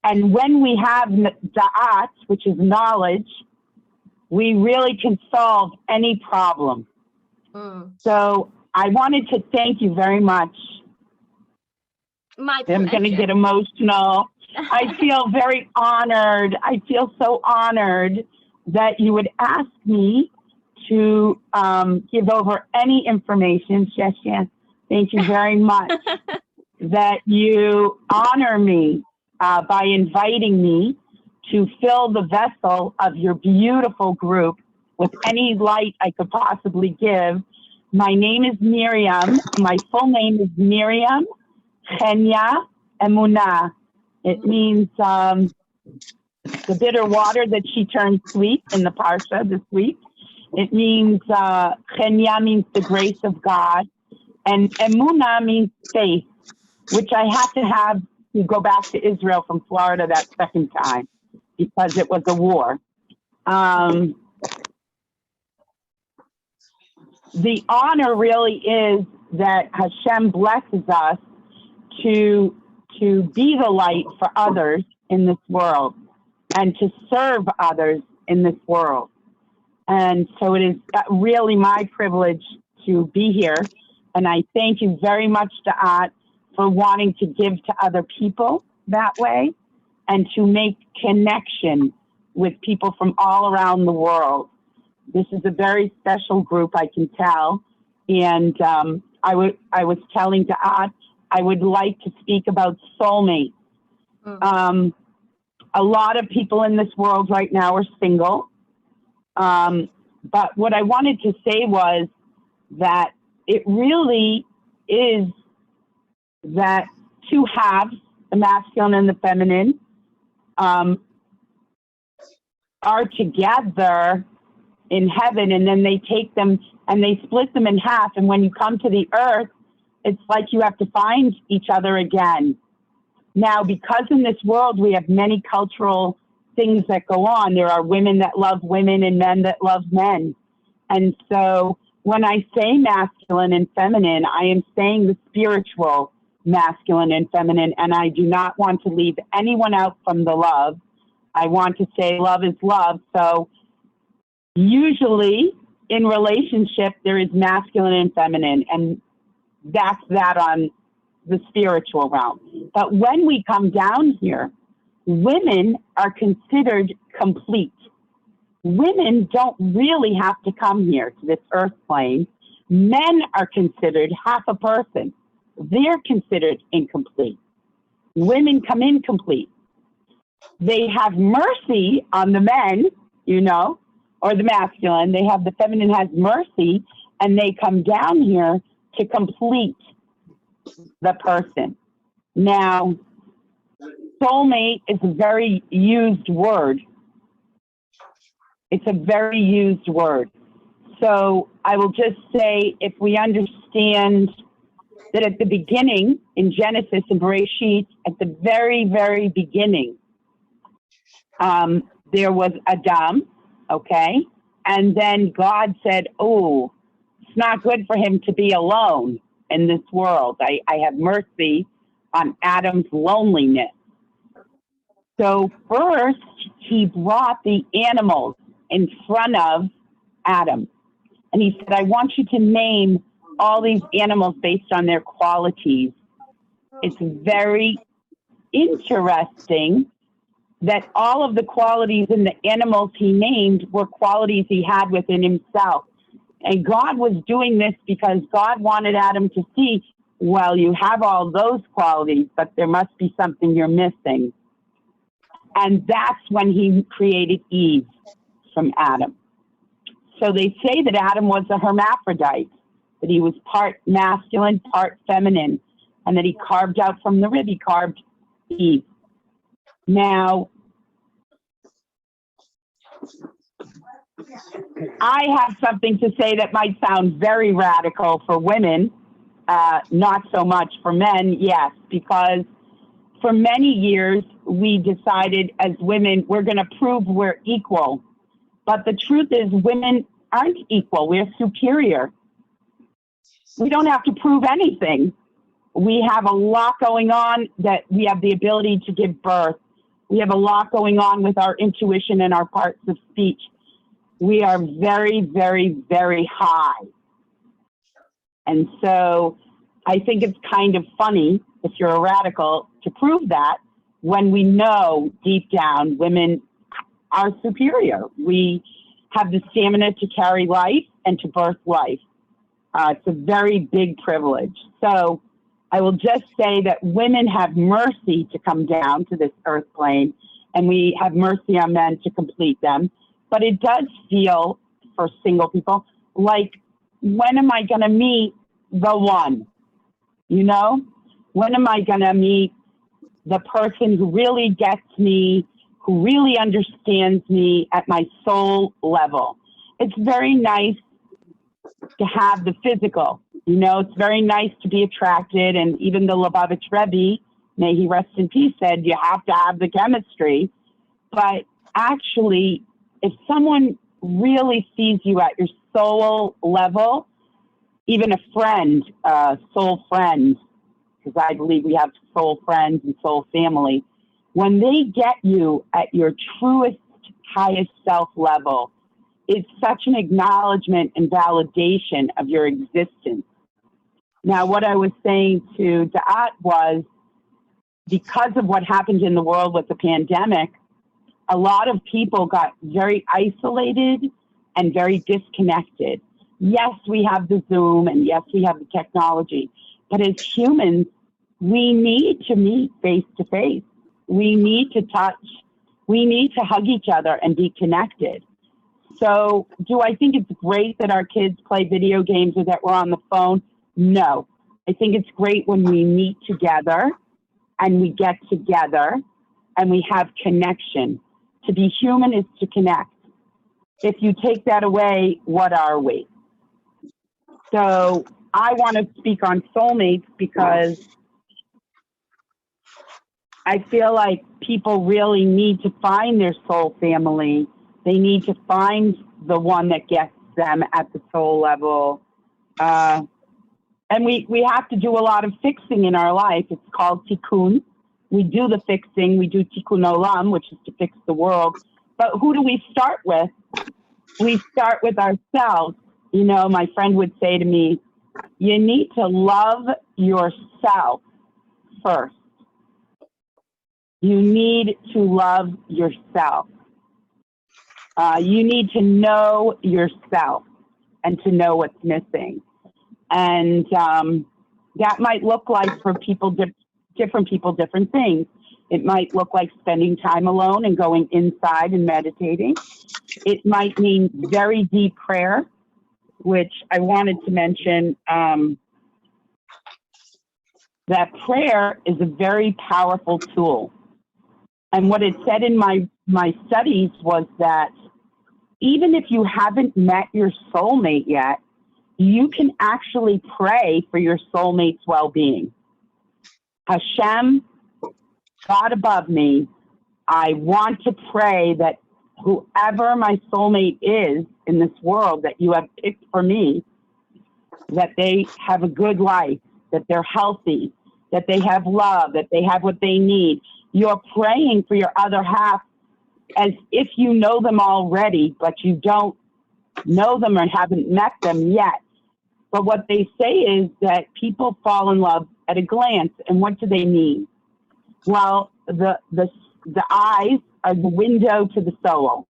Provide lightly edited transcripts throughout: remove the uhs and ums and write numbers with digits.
And when we have da'at, which is knowledge, we really can solve any problem. So I wanted to thank you very much. My I'm going to get emotional. I feel very honored. I feel so honored that you would ask me to give over any information. Yes, yes. Thank you very much. That you honor me by inviting me to fill the vessel of your beautiful group with any light I could possibly give. My name is Miriam. My full name is Miriam Chenya Emunah. It means the bitter water that she turned sweet in the Parsha this week. It means, Chenya means the grace of God. And Emunah means faith, which I had to have to go back to Israel from Florida that second time because it was a war. The honor really is that Hashem blesses us to be the light for others in this world and to serve others in this world. And so it is really my privilege to be here. And I thank you very much, Da'at, for wanting to give to other people that way and to make connection with people from all around the world. This is a very special group, I can tell. And I was telling Da'at, I would like to speak about soulmates. A lot of people in this world right now are single. But what I wanted to say was that it really is that two halves, the masculine and the feminine, are together in heaven, and then they take them and they split them in half. And when you come to the earth, it's like you have to find each other again. Now, because in this world we have many cultural things that go on, there are women that love women and men that love men. And so when I say masculine and feminine, I am saying the spiritual masculine and feminine, and I do not want to leave anyone out from the love. I want to say love is love. So usually in relationship, there is masculine and feminine, and that's that on the spiritual realm. But when we come down here, women are considered complete. Women don't really have to come here to this earth plane. Men are considered half a person. They're considered incomplete. Women come in complete. They have mercy on the men, you know, or the masculine. They have the feminine has mercy, and they come down here to complete the person. Now, soulmate is a very used word. It's a very used word. So I will just say, if we understand that at the beginning, in Genesis and Bereshit, at the very, very beginning, there was Adam, okay? And then God said, oh, it's not good for him to be alone in this world. I have mercy on Adam's loneliness. So first, he brought the animals in front of Adam. And he said, I want you to name all these animals based on their qualities. It's very interesting that all of the qualities in the animals he named were qualities he had within himself. And God was doing this because God wanted Adam to see, well, you have all those qualities, but there must be something you're missing. And that's when he created Eve from Adam. So they say that Adam was a hermaphrodite, that he was part masculine, part feminine, and that he carved out from the rib, he carved Eve. Now, I have something to say that might sound very radical for women, not so much for men, yes, because for many years we decided as women we're going to prove we're equal. But the truth is women aren't equal, we're superior. We don't have to prove anything. We have a lot going on, that we have the ability to give birth. We have a lot going on with our intuition and our parts of speech. We are very, very, very high. And so I think it's kind of funny, if you're a radical, to prove that when we know deep down women are superior. We have the stamina to carry life and to birth life. It's a very big privilege. So I will just say that women have mercy to come down to this earth plane, and we have mercy on men to complete them. But it does feel, for single people, like, when am I going to meet the one? You know? When am I going to meet the person who really gets me, who really understands me at my soul level? It's very nice to have the physical. You know, it's very nice to be attracted. And even the Lubavitch Rebbe, may he rest in peace, said you have to have the chemistry. But actually, if someone really sees you at your soul level, even a friend, soul friend, because I believe we have soul friends and soul family, when they get you at your truest, highest self level, it's such an acknowledgement and validation of your existence. Now, what I was saying to Da'at was, because of what happened in the world with the pandemic, a lot of people got very isolated and very disconnected. Yes, we have the Zoom, and yes, we have the technology, but as humans, we need to meet face to face. We need to touch. We need to hug each other and be connected. So do I think it's great that our kids play video games or that we're on the phone? No. I think it's great when we meet together and we get together and we have connection. To be human is to connect. If you take that away, what are we? So I want to speak on soulmates because I feel like people really need to find their soul family. They need to find the one that gets them at the soul level. And we have to do a lot of fixing in our life. It's called tikkun. We do the fixing. We do tikkun olam, which is to fix the world. But who do we start with? We start with ourselves. You know, my friend would say to me, you need to love yourself first. You need to love yourself. You need to know yourself and to know what's missing. And that might look like for people, different people, different things. It might look like spending time alone and going inside and meditating. It might mean very deep prayer, which I wanted to mention, that prayer is a very powerful tool. And what it said in my studies was that even if you haven't met your soulmate yet, you can actually pray for your soulmate's well-being. Hashem, God above me, I want to pray that whoever my soulmate is in this world that you have picked for me, that they have a good life, that they're healthy, that they have love, that they have what they need. You're praying for your other half as if you know them already, but you don't know them or haven't met them yet. But what they say is that people fall in love at a glance. And what do they mean? Well, the eyes are the window to the soul.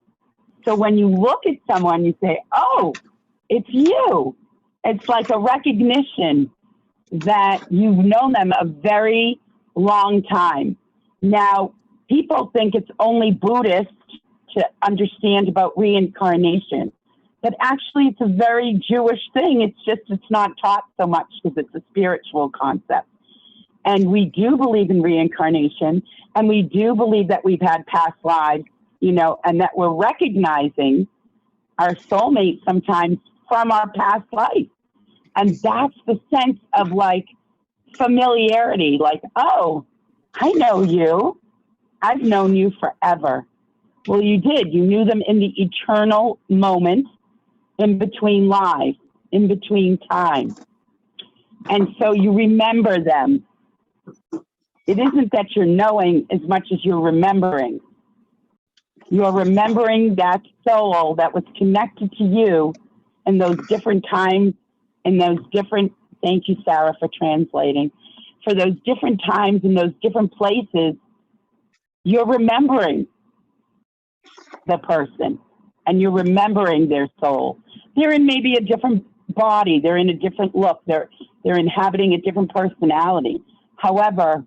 So when you look at someone, you say, oh, it's you. It's like a recognition that you've known them a very long time. Now, people think it's only Buddhist to understand about reincarnation. But actually, it's a very Jewish thing. It's not taught so much because it's a spiritual concept. And we do believe in reincarnation, and we do believe that we've had past lives, you know, and that we're recognizing our soulmate sometimes from our past life. And that's the sense of like familiarity, like, oh, I know you. I've known you forever. Well, you did. You knew them in the eternal moment, in between lives, in between time. And so you remember them. It isn't that you're knowing as much as you're remembering. You're remembering that soul that was connected to you in those different times, in those different, thank you, Sarah, for translating, for those different times in those different places. You're remembering the person and you're remembering their soul. They're in maybe a different body. They're in a different look. They're inhabiting a different personality. However,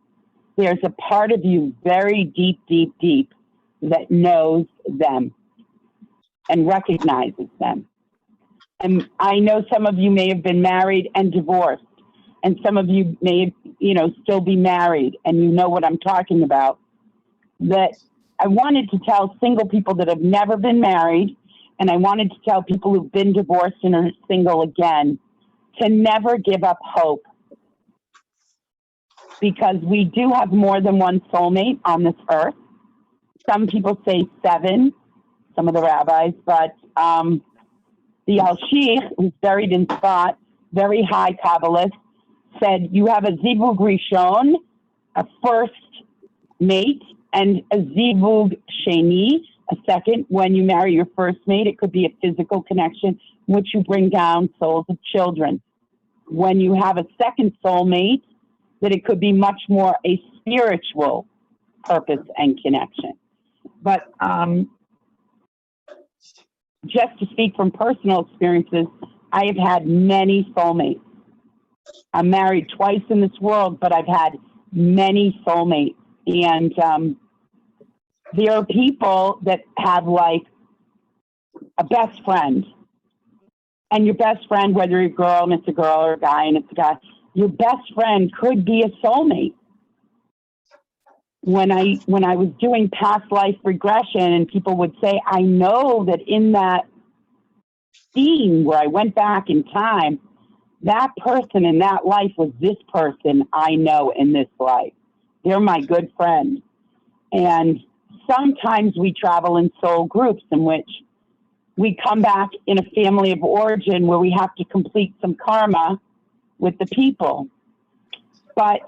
there's a part of you very deep, deep, deep that knows them and recognizes them. And I know some of you may have been married and divorced, and some of you may, still be married, and you know what I'm talking about. That I wanted to tell single people that have never been married, and I wanted to tell people who've been divorced and are single again, to never give up hope. Because we do have more than one soulmate on this earth. Some people say 7, some of the rabbis, but the Al-Sheikh, who's buried in Spot, very high Kabbalist, said you have a Zivug Rishon, a first mate, and a Zivug Sheni, a second. When you marry your first mate, it could be a physical connection, which you bring down souls of children. When you have a second soulmate, that it could be much more a spiritual purpose and connection. But just to speak from personal experiences, I have had many soulmates. I'm married twice in this world, but I've had many soulmates. And there are people that have like a best friend. And your best friend, whether you're a girl and it's a girl or a guy and it's a guy, your best friend could be a soulmate. When I was doing past life regression and people would say, I know that in that scene where I went back in time, that person in that life was this person I know in this life. They're my good friend. And sometimes we travel in soul groups in which we come back in a family of origin where we have to complete some karma with the people. But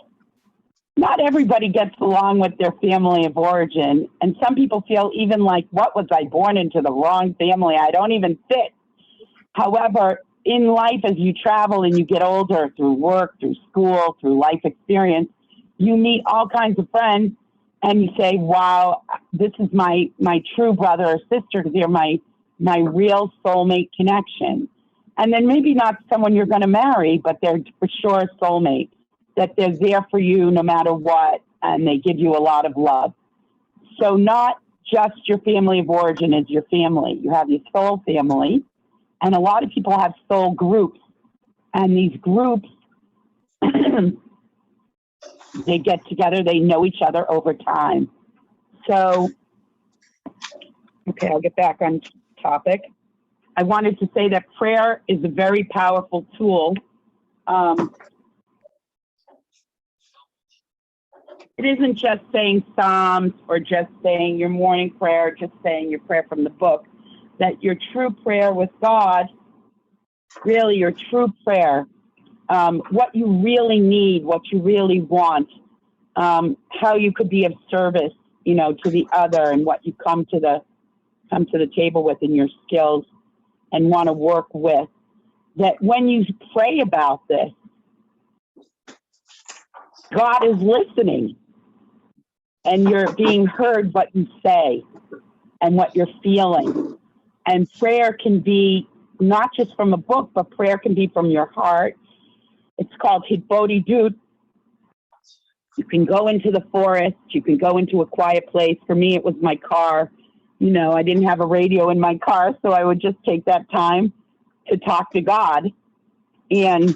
not everybody gets along with their family of origin. And some people feel even like, what was I born into the wrong family? I don't even fit. However, in life, as you travel and you get older through work, through school, through life experience, you meet all kinds of friends and you say, wow, this is my true brother or sister, because they're my real soulmate connection. And then maybe not someone you're going to marry, but they're for sure a soulmate, that they're there for you no matter what, and they give you a lot of love. So not just your family of origin is your family. You have your soul family, and a lot of people have soul groups. And these groups, they get together, they know each other over time. So, okay, I'll get back on topic. I wanted to say that prayer is a very powerful tool. It isn't just saying Psalms or just saying your morning prayer, just saying your prayer from the book, that your true prayer with God, really your true prayer, what you really need, what you really want, how you could be of service, to the other, and what you come to the table with in your skills and want to work with, that when you pray about this, God is listening and you're being heard what you say and what you're feeling. And prayer can be not just from a book, but prayer can be from your heart. It's called Hitbodedut. You can go into the forest. You can go into a quiet place. For me, it was my car. I didn't have a radio in my car, so I would just take that time to talk to God and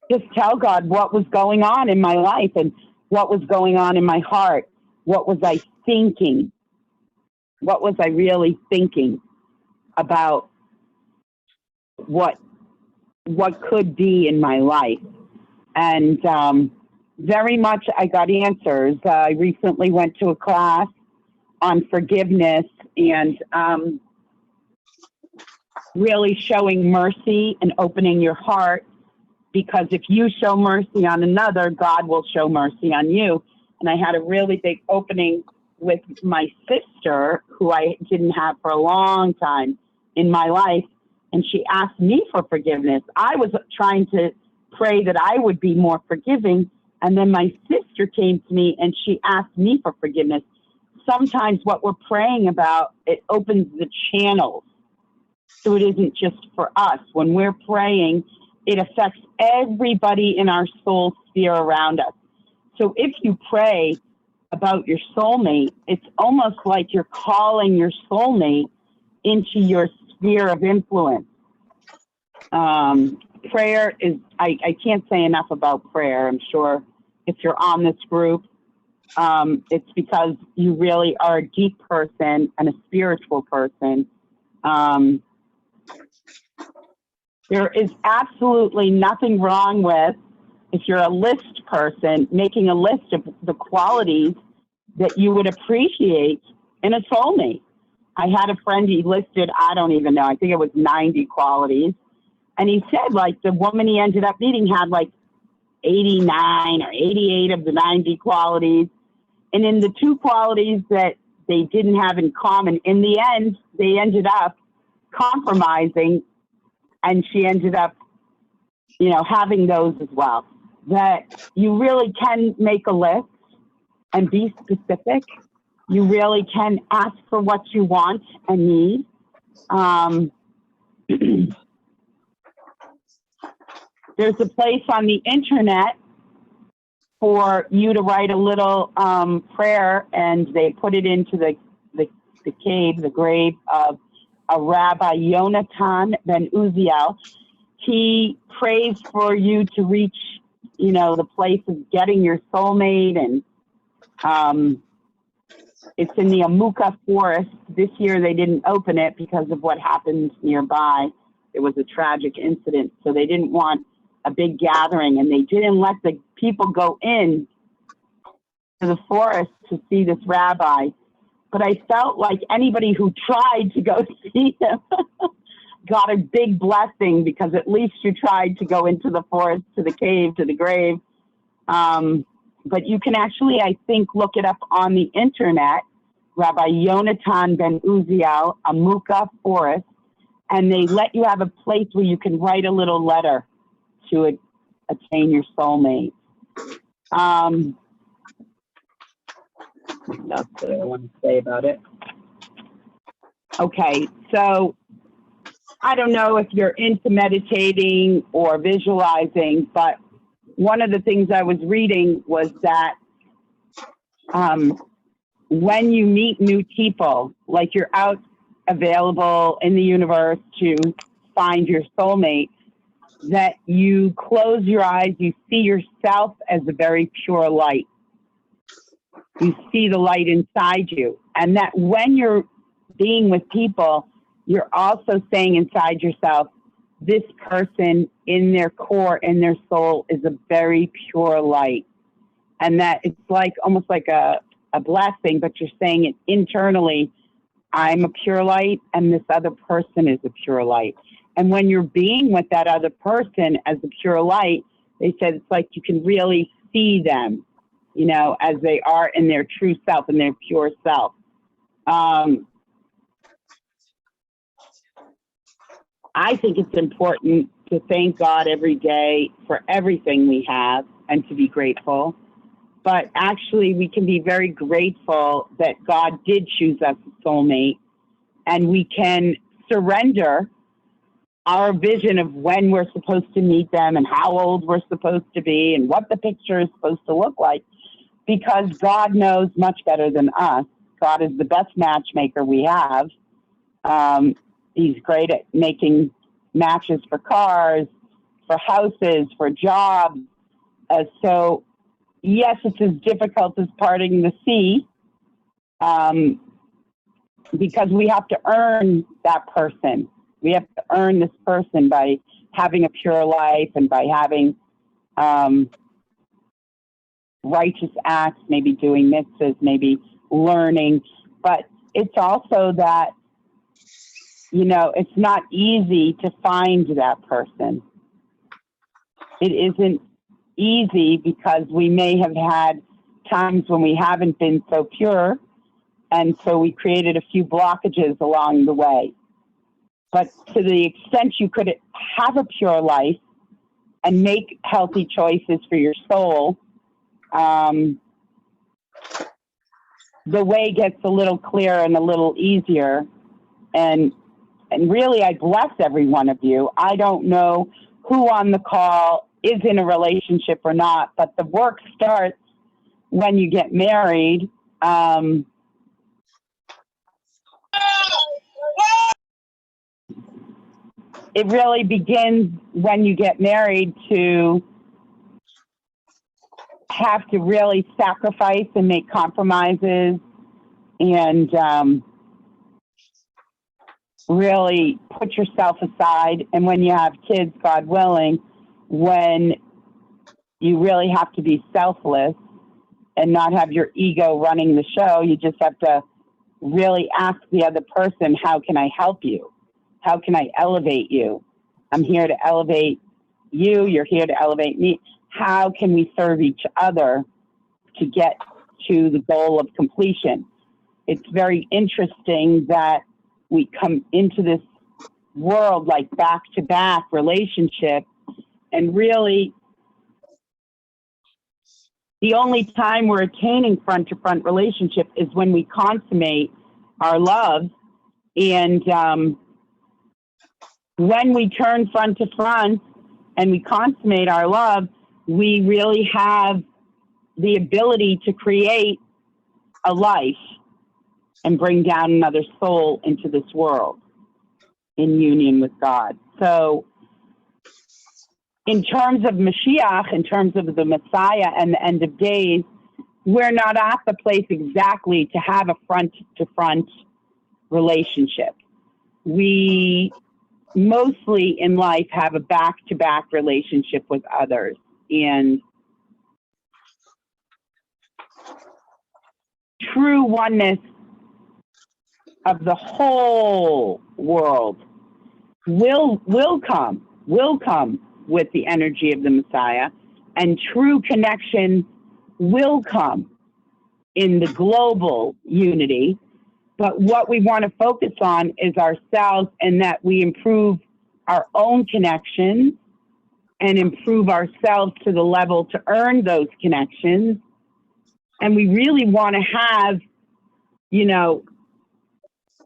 just tell God what was going on in my life and what was going on in my heart. What was I thinking? What was I really thinking about what could be in my life? And very much I got answers. I recently went to a class on forgiveness and really showing mercy and opening your heart, because if you show mercy on another, God will show mercy on you. And I had a really big opening with my sister, who I didn't have for a long time in my life. And she asked me for forgiveness. I was trying to pray that I would be more forgiving. And then my sister came to me and she asked me for forgiveness. Sometimes what we're praying about, it opens the channels. So it isn't just for us. When we're praying, it affects everybody in our soul sphere around us. So if you pray about your soulmate, it's almost like you're calling your soulmate into your sphere of influence. Prayer is, I can't say enough about prayer. I'm sure if you're on this group, it's because you really are a deep person and a spiritual person. There is absolutely nothing wrong with, if you're a list person, making a list of the qualities that you would appreciate in a soulmate. I had a friend, he listed, I don't even know, I think it was 90 qualities. And he said, like, the woman he ended up meeting had like 89 or 88 of the 90 qualities. And in the 2 qualities that they didn't have in common, in the end, they ended up compromising, and she ended up, you know, having those as well. That you really can make a list and be specific. You really can ask for what you want and need. There's a place on the internet for you to write a little prayer, and they put it into the cave, the grave of a Rabbi Yonatan ben Uziel. He prays for you to reach, you know, the place of getting your soulmate, and it's in the Amuka forest. This year they didn't open it because of what happened nearby. It was a tragic incident, so they didn't want a big gathering, and they didn't let the people go in to the forest to see this rabbi. But I felt like anybody who tried to go see him got a big blessing, because at least you tried to go into the forest, to the cave, to the grave. But you can actually, I think, look it up on the internet, Rabbi Yonatan ben Uziel, Amuka Forest, and they let you have a place where you can write a little letter to attain your soulmate. That's what I want to say about it. Okay, so I don't know if you're into meditating or visualizing, but one of the things I was reading was that when you meet new people, like you're out available in the universe to find your soulmate, that you close your eyes, you see yourself as a very pure light. You see the light inside you. And that when you're being with people, you're also saying inside yourself, this person in their core, in their soul, is a very pure light. And that it's like almost like a blessing, but you're saying it internally, I'm a pure light and this other person is a pure light. And when you're being with that other person as a pure light, they said it's like you can really see them, you know, as they are in their true self, in their pure self. I think it's important to thank God every day for everything we have and to be grateful. But actually, we can be very grateful that God did choose us a soulmate, and we can surrender our vision of when we're supposed to meet them and how old we're supposed to be and what the picture is supposed to look like, because God knows much better than us. God is the best matchmaker we have. He's great at making matches for cars, for houses, for jobs. So, yes, it's as difficult as parting the sea, because we have to earn that person. We have to earn this person by having a pure life and by having righteous acts, maybe doing mitzvahs, maybe learning. But it's also that, you know, it's not easy to find that person. It isn't easy because we may have had times when we haven't been so pure. And so we created a few blockages along the way. But to the extent you could have a pure life and make healthy choices for your soul, the way gets a little clearer and a little easier. And really, I bless every one of you. I don't know who on the call is in a relationship or not, but the work starts when you get married. It really begins when you get married to have to really sacrifice and make compromises and really put yourself aside. And when you have kids, God willing, when you really have to be selfless and not have your ego running the show, you just have to really ask the other person, how can I help you? How can I elevate you? I'm here to elevate you. You're here to elevate me. How can we serve each other to get to the goal of completion? It's very interesting that we come into this world like back-to-back relationship, and really the only time we're attaining front-to-front relationship is when we consummate our love. And when we turn front to front and we consummate our love, we really have the ability to create a life and bring down another soul into this world in union with God. So in terms of Mashiach, in terms of the Messiah and the end of days, we're not at the place exactly to have a front-to-front relationship. We mostly in life have a back-to-back relationship with others. And true oneness of the whole world will come with the energy of the Messiah, and true connection will come in the global unity. But what we want to focus on is ourselves, and that we improve our own connections and improve ourselves to the level to earn those connections. And we really want to have,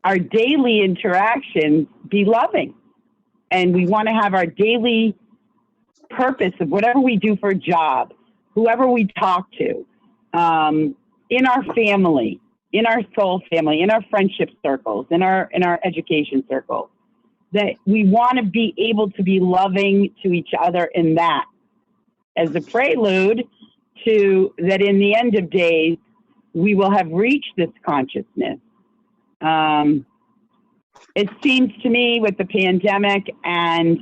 our daily interactions be loving. And we want to have our daily purpose of whatever we do for a job, whoever we talk to, in our family, in our soul family, in our friendship circles, in our education circles, that we want to be able to be loving to each other in that, as a prelude to that in the end of days, we will have reached this consciousness. It seems to me with the pandemic and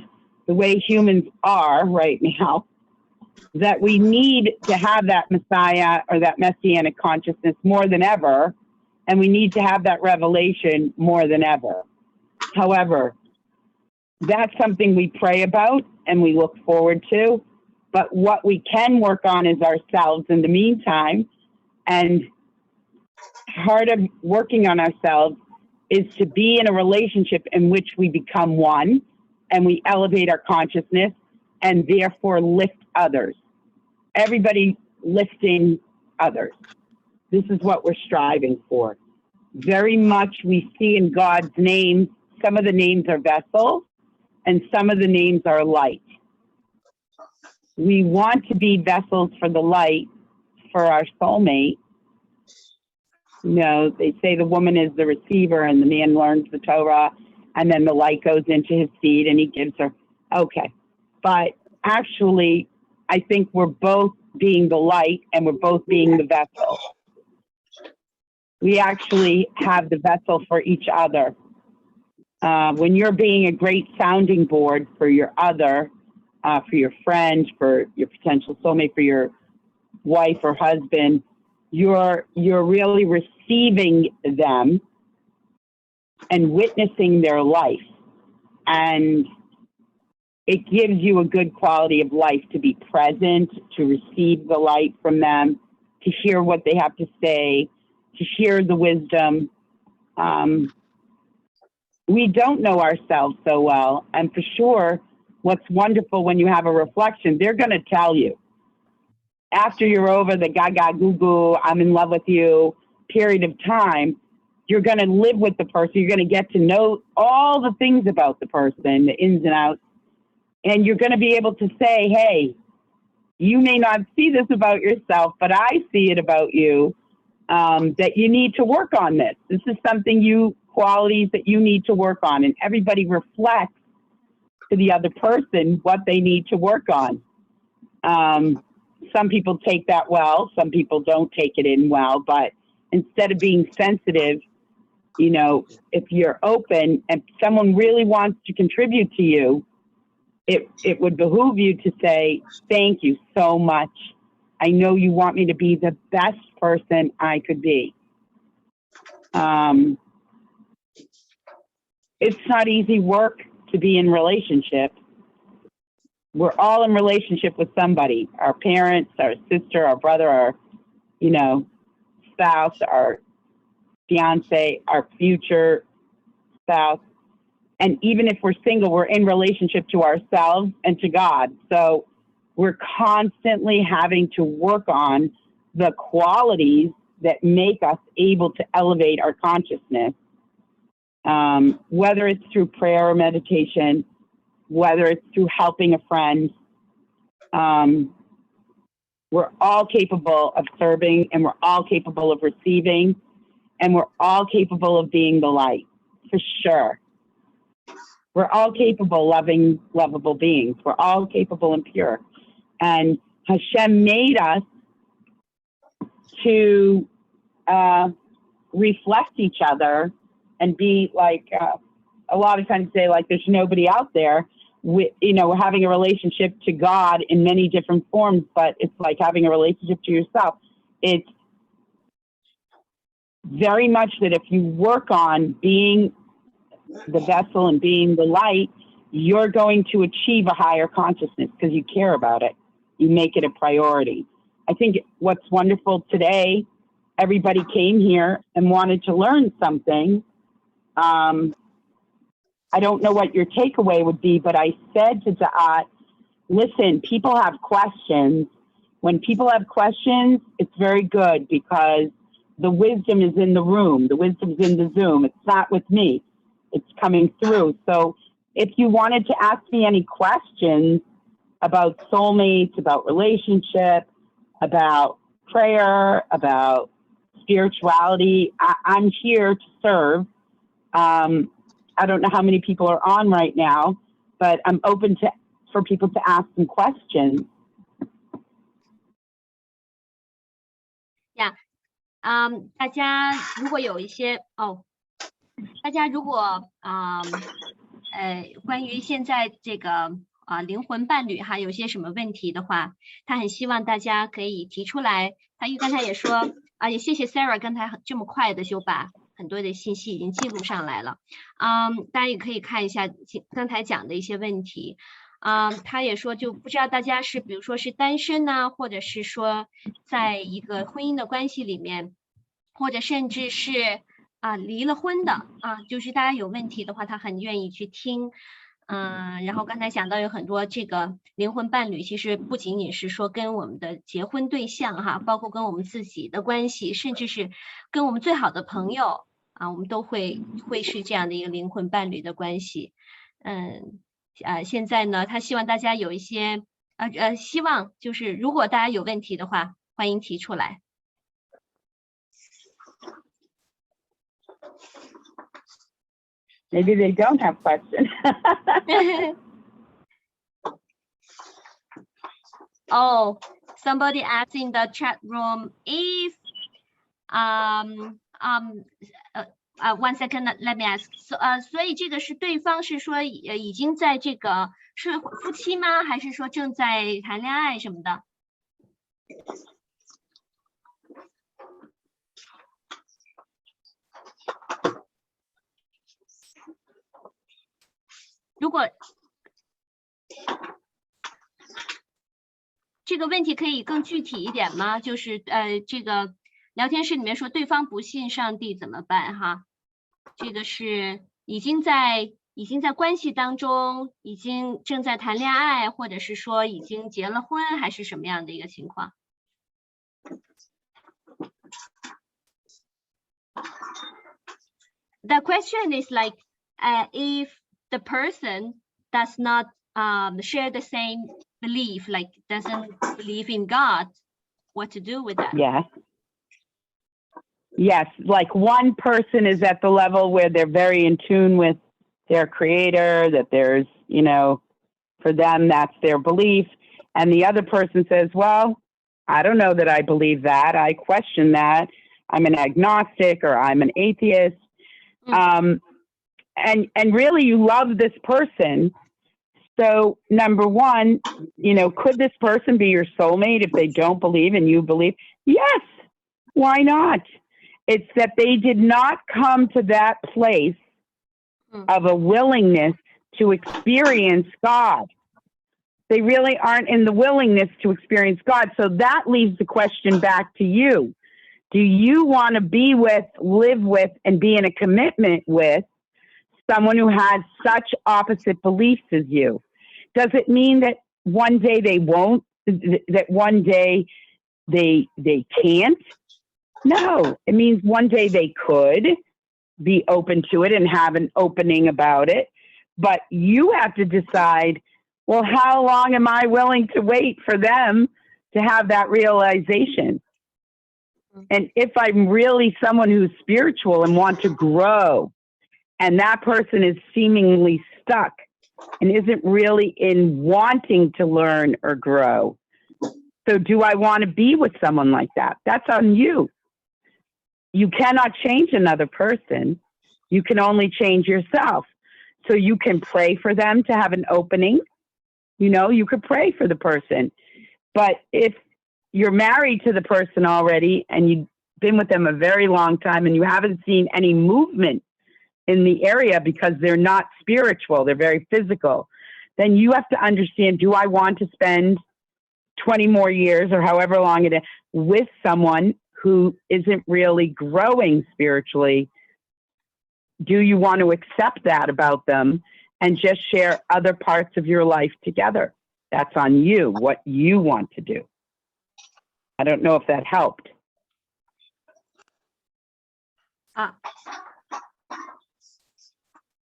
the way humans are right now, that we need to have that Messiah or that Messianic consciousness more than ever, and we need to have that revelation more than ever. However, that's something we pray about and we look forward to, but what we can work on is ourselves in the meantime, and part of working on ourselves is to be in a relationship in which we become one and we elevate our consciousness and therefore lift others. Everybody lifting others. This is what we're striving for. Very much we see in God's name, some of the names are vessels and some of the names are light. We want to be vessels for the light, for our soulmate. They say the woman is the receiver and the man learns the Torah, and then the light goes into his seed and he gives her. Okay. But actually, I think we're both being the light and we're both being the vessel. We actually have the vessel for each other. When you're being a great sounding board for your other, for your friend, for your potential soulmate, for your wife or husband, you're really receiving them and witnessing their life. And it gives you a good quality of life to be present, to receive the light from them, to hear what they have to say, to hear the wisdom. We don't know ourselves so well. And for sure, what's wonderful when you have a reflection, they're going to tell you. After you're over the gaga goo goo, I'm in love with you period of time, you're going to live with the person. You're going to get to know all the things about the person, the ins and outs. And you're going to be able to say, hey, you may not see this about yourself, but I see it about you, that you need to work on this. This is something qualities that you need to work on. And everybody reflects to the other person what they need to work on. Some people take that well, some people don't take it in well, but instead of being sensitive, you know, if you're open and someone really wants to contribute to you, it would behoove you to say, thank you so much. I know you want me to be the best person I could be. It's not easy work to be in relationship. We're all in relationship with somebody, our parents, our sister, our brother, our, you know, spouse, our fiance, our future spouse. And even if we're single, we're in relationship to ourselves and to God. So we're constantly having to work on the qualities that make us able to elevate our consciousness, whether it's through prayer or meditation, whether it's through helping a friend. We're all capable of serving, and we're all capable of receiving, and we're all capable of being the light, for sure. We're all capable loving, lovable beings. We're all capable and pure. And Hashem made us to reflect each other and be like, a lot of times say like there's nobody out there. With, you know, having a relationship to God in many different forms, but it's like having a relationship to yourself. It's very much that if you work on being the vessel and being the light, you're going to achieve a higher consciousness because you care about it. You make it a priority. I think what's wonderful today, everybody came here and wanted to learn something. I don't know what your takeaway would be, but I said to Da'at, listen, people have questions. When people have questions, it's very good because the wisdom is in the room. The wisdom's in the Zoom. It's not with me. It's coming through. So if you wanted to ask me any questions about soulmates, about relationship, about prayer, about spirituality, I'm here to serve. I don't know how many people are on right now, but I'm open for people to ask some questions. Yeah. 大家如果有一些大家如果关于现在这个灵魂伴侣哈有些什么问题的话，他很希望大家可以提出来。他因为刚才也说也谢谢 Sarah 刚才这么快的就把很多的信息已经记录上来了。大家也可以看一下刚才讲的一些问题。他也说就不知道大家是比如说是单身呢，或者是说在一个婚姻的关系里面，或者甚至是离了婚的就是大家有问题的话他很愿意去听。然后刚才讲到有很多这个灵魂伴侣，其实不仅仅是说跟我们的结婚对象哈，包括跟我们自己的关系，甚至是跟我们最好的朋友我们都会是这样的一个灵魂伴侣的关系。现在呢，他希望大家有一些希望就是如果大家有问题的话，欢迎提出来。Maybe they don't have questions. Somebody asked in the chat room if one second, let me ask. 所以这个是对方是说已经在这个是夫妻吗？还是说正在谈恋爱什么的？如果这个问题可以更具体一点吗？就是这个聊天室里面说对方不信上帝怎么办哈？这个是已经在关系当中，已经正在谈恋爱，或者是说已经结了婚，还是什么样的一个情况？ The question is like, if the person does not share the same belief, like doesn't believe in God, what to do with that? Yes, like one person is at the level where they're very in tune with their creator, that there's, you know, for them, that's their belief. And the other person says, well, I don't know that I believe that. I question that. I'm an agnostic or I'm an atheist. And really you love this person. So number one, you know, could this person be your soulmate if they don't believe and you believe? Yes. Why not? It's that they did not come to that place of a willingness to experience God. They really aren't in the willingness to experience God. So that leaves the question back to you. Do you want to be with, live with, and be in a commitment with someone who has such opposite beliefs as you? Does it mean that one day they won't, that one day they can't? No, it means one day they could be open to it and have an opening about it. But you have to decide, well, how long am I willing to wait for them to have that realization? And if I'm really someone who's spiritual and want to grow, and that person is seemingly stuck and isn't really in wanting to learn or grow, so do I want to be with someone like that? That's on you. You cannot change another person. You can only change yourself. So you can pray for them to have an opening. You know, you could pray for the person. But if you're married to the person already and you've been with them a very long time and you haven't seen any movement in the area because they're not spiritual, they're very physical, then you have to understand, do I want to spend 20 more years or however long it is with someone who isn't really growing spiritually? Do you want to accept that about them and just share other parts of your life together? That's on you, what you want to do. I don't know if that helped.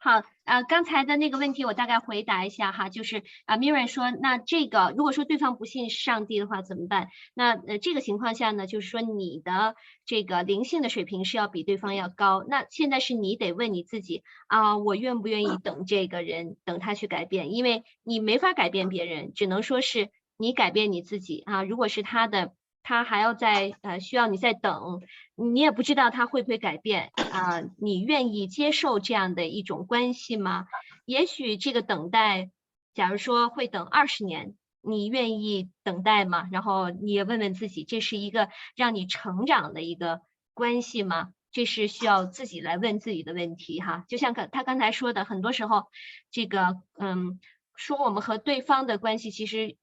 好，刚才的那个问题我大概回答一下哈，就是Miriam 说，那这个如果说对方不信上帝的话怎么办？那这个情况下呢，就是说你的这个灵性的水平是要比对方要高。那现在是你得问你自己我愿不愿意等这个人，等他去改变？因为你没法改变别人，只能说是你改变你自己如果是他还要再需要你再等，你也不知道他会不会改变你愿意接受这样的一种关系吗？也许这个等待，假如说会等20年，你愿意等待吗？然后你也问问自己，这是一个让你成长的一个关系吗？这是需要自己来问自己的问题哈。就像他刚才说的，很多时候这个说我们和对方的关系，其实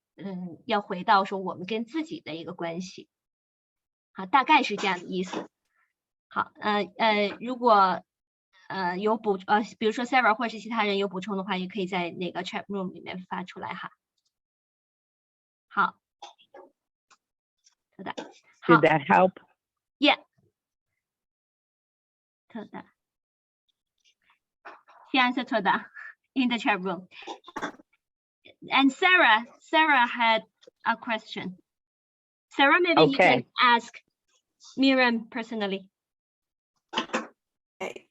要回到说我们跟自己的一个关系，大概是这样的意思。好，如果有比如说 Sarah 或是其他人有补充的话，也可以在那个 chat room 里面发出来哈。好，好的。Did that help? Yeah. 好的。She answered 错的 in the chat room. And Sarah had a question. Sarah, maybe you can ask Miriam personally. Okay.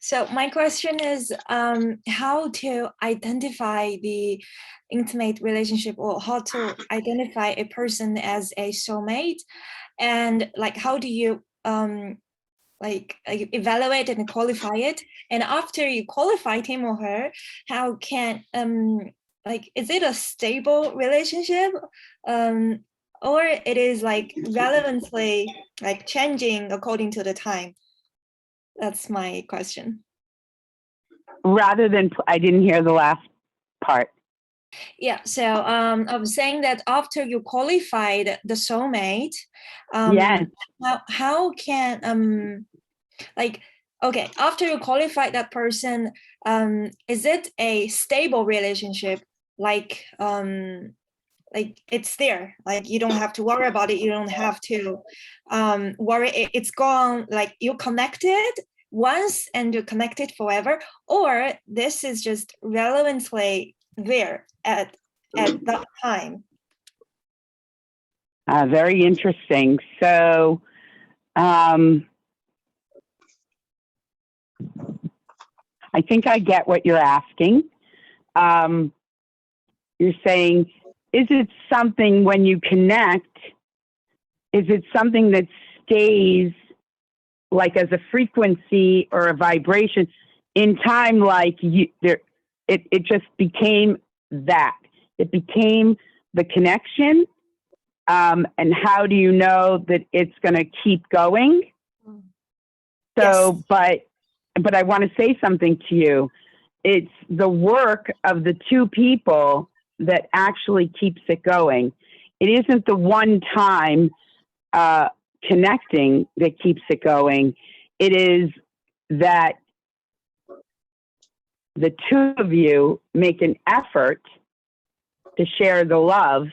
So my question is how to identify the intimate relationship, or how to identify a person as a soulmate, and like how do you like evaluate and qualify it? And after you qualified him or her, how can like, is it a stable relationship or it is like relevantly like changing according to the time? That's my question. Rather than, I didn't hear the last part. Yeah, so I was saying that after you qualified the soulmate, Yes. how can like, okay, after you qualified that person, is it a stable relationship? Like it's there, like you don't have to worry about it, you don't have to worry it's gone, like you're connected once and you're connected forever, or this is just relevantly there at that time? Very interesting. So, I think I get what you're asking. You're saying, is it something when you connect, is it something that stays like as a frequency or a vibration in time? Like it just became that. It became the connection. And how do you know that it's going to keep going? So, yes. But I want to say something to you. It's the work of the two people that actually keeps it going. It isn't the one time connecting that keeps it going. It is that the two of you make an effort to share the love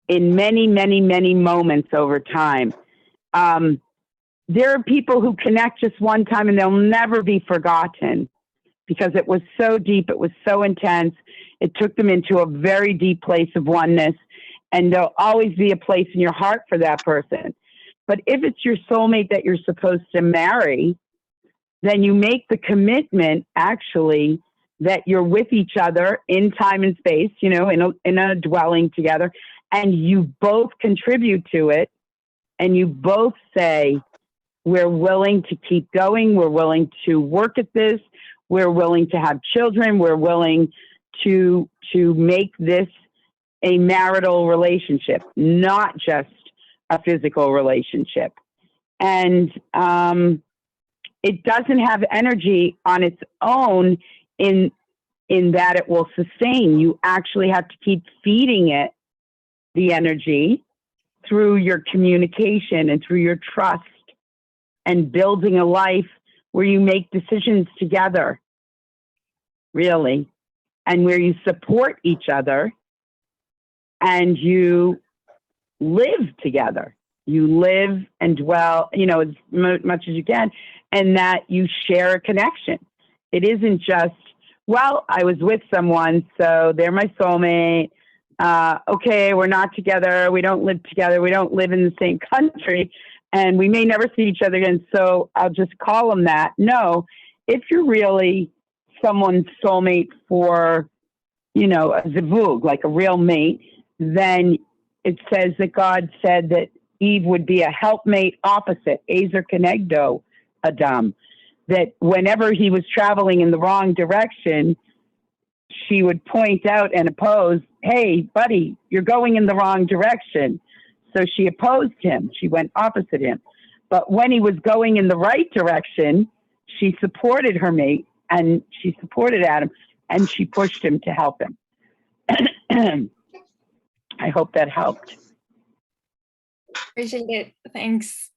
in many, many, many moments over time. There are people who connect just one time and they'll never be forgotten because it was so deep, it was so intense. It took them into a very deep place of oneness, and there'll always be a place in your heart for that person. But if it's your soulmate that you're supposed to marry, then you make the commitment actually that you're with each other in time and space, you know, in a dwelling together, and you both contribute to it, and you both say, we're willing to keep going, we're willing to work at this, we're willing to have children, we're willing to make this a marital relationship, not just a physical relationship. And it doesn't have energy on its own in that it will sustain. You actually have to keep feeding it the energy through your communication and through your trust and building a life where you make decisions together, really, and where you support each other and you live together. You live and dwell, you know, as much as you can, and that you share a connection. It isn't just, well, I was with someone, so they're my soulmate. Okay, we're not together. We don't live together. We don't live in the same country, and we may never see each other again, so I'll just call them that. No, if you're really someone's soulmate for, you know, a zivug, like a real mate, then it says that God said that Eve would be a helpmate opposite, Ezer Kenegdo Adam, that whenever he was traveling in the wrong direction, she would point out and oppose, hey, buddy, you're going in the wrong direction. So she opposed him. She went opposite him. But when he was going in the right direction, she supported her mate and she supported Adam and she pushed him to help him. I hope that helped. Appreciate it. Thanks.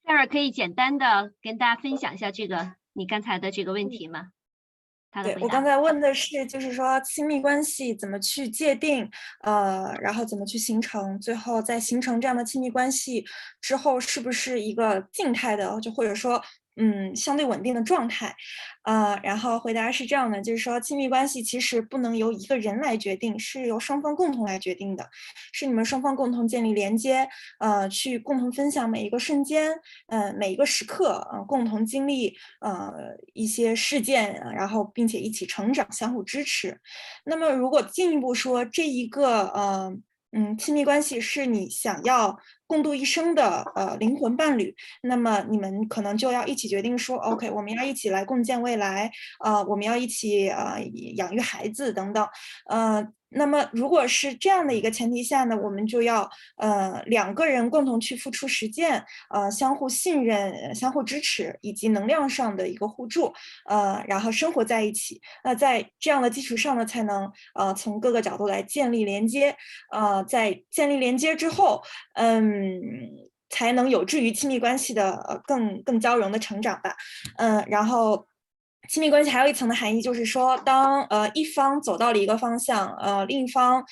Sarah 可以简单的跟大家分享一下这个你刚才的这个问题吗？对，我刚才问的是，就是说亲密关系怎么去界定，然后怎么去形成，最后在形成这样的亲密关系之后，是不是一个静态的，就或者说相对稳定的状态？然后回答是这样的，就是说亲密关系其实不能由一个人来决定，是由双方共同来决定的，是你们双方共同建立连接，去共同分享每一个瞬间，每一个时刻，共同经历一些事件，然后并且一起成长，相互支持。那么如果进一步说这一个亲密关系是你想要共度一生的灵魂伴侣，那么你们可能就要一起决定说 ，OK， 我们要一起来共建未来，我们要一起养育孩子等等，那么如果是这样的一个前提下呢，我们就要两个人共同去付出实践，相互信任、相互支持，以及能量上的一个互助，然后生活在一起。那在这样的基础上呢，才能从各个角度来建立连接，在建立连接之后，才能有助于亲密关系的更交融的成长吧。然后亲密关系还有一层的含义，就是说，当一方走到了一个方向，另一方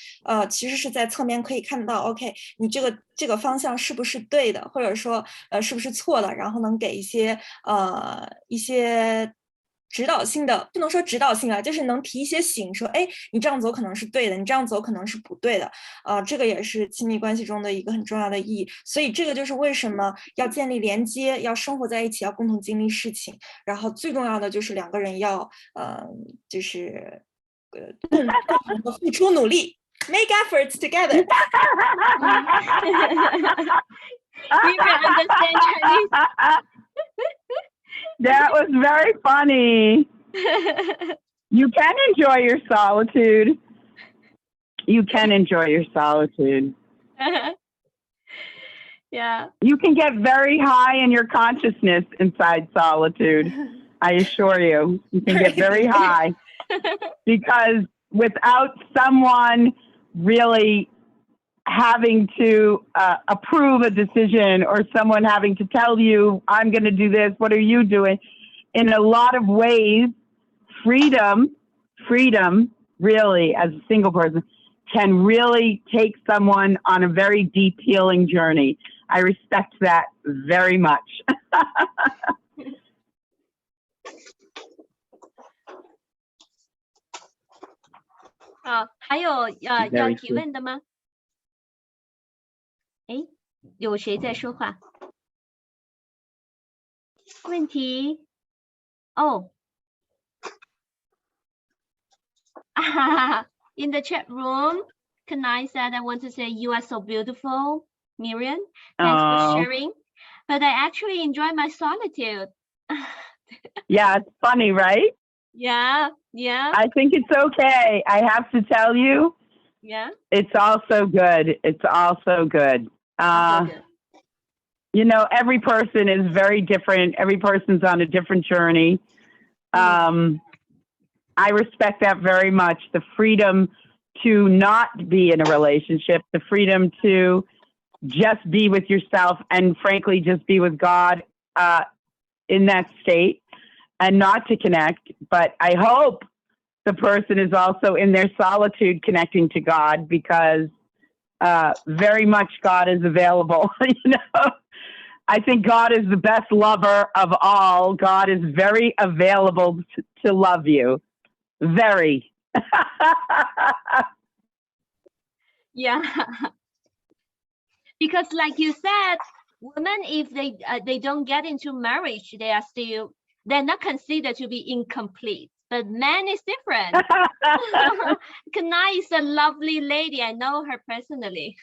其实是在侧面可以看到 ，OK， 你这个方向是不是对的，或者说是不是错的，然后能给一些指导性的，不能说指导性啊，就是能提一些醒，说，哎，你这样走可能是对的，你这样走可能是不对的，这个也是亲密关系中的一个很重要的意义。所以这个就是为什么要建立连接，要生活在一起，要共同经历事情，然后最重要的就是两个人要就是共同的付出努力 ，make efforts together 。We can understand Chinese. That was very funny. You can enjoy your solitude. You can enjoy your solitude. Yeah. You can get very high in your consciousness inside solitude. I assure you. You can get very high because without someone really having to approve a decision or someone having to tell you, I'm going to do this, what are you doing? In a lot of ways, freedom really as a single person can really take someone on a very deep healing journey. I respect that very much. 好，还有要提问的吗？哎，有谁在说话？问题？哦，in the chat room, Kanai said, I want to say you are so beautiful, Miriam. Thanks for sharing. But I actually enjoy my solitude. Yeah, it's funny, right? Yeah. I think it's okay. I have to tell you. Yeah. It's also good. It's also good. You know, every person is very different. Every person's on a different journey. I respect that very much. The freedom to not be in a relationship, the freedom to just be with yourself and frankly, just be with God in that state and not to connect. But I hope the person is also in their solitude connecting to God because very much God is available. You know, I think God is the best lover of all. God is very available to love you. Very. Yeah. Because like you said, women, if they don't get into marriage, they're not considered to be incomplete. But man is different. Kana is a lovely lady. I know her personally.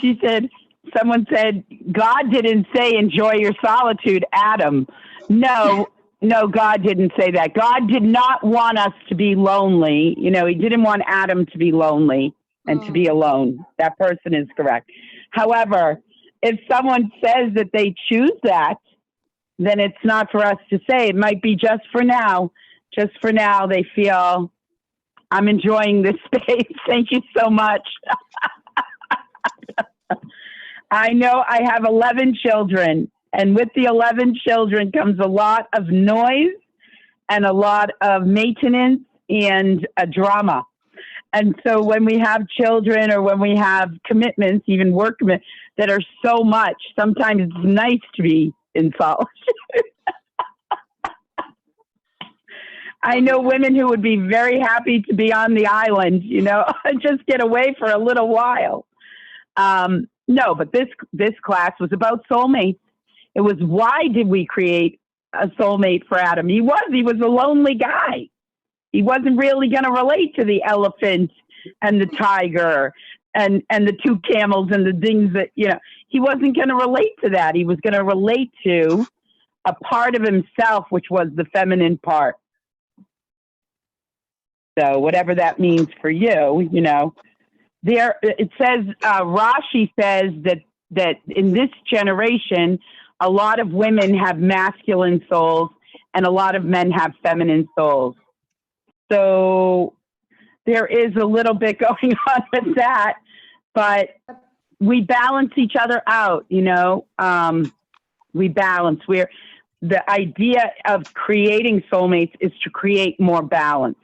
She said, someone said, God didn't say enjoy your solitude, Adam. No, God didn't say that. God did not want us to be lonely. You know, he didn't want Adam to be lonely and to be alone. That person is correct. However, if someone says that they choose that, then it's not for us to say. It might be just for now. Just for now, they feel, I'm enjoying this space. Thank you so much. I know I have 11 children, and with the 11 children comes a lot of noise and a lot of maintenance and a drama. And so when we have children or when we have commitments, even work commitments that are so much, sometimes it's nice to be in solitude. I know women who would be very happy to be on the island, you know, just get away for a little while. No, but this class was about soulmates. It was, why did we create a soulmate for Adam? He was a lonely guy. He wasn't really going to relate to the elephant and the tiger and the two camels and the things that, he wasn't going to relate to that. He was going to relate to a part of himself, which was the feminine part. So whatever that means for you, there it says, Rashi says that in this generation, a lot of women have masculine souls and a lot of men have feminine souls. So there is a little bit going on with that, but we balance each other out, we balance. The idea of creating soulmates is to create more balance.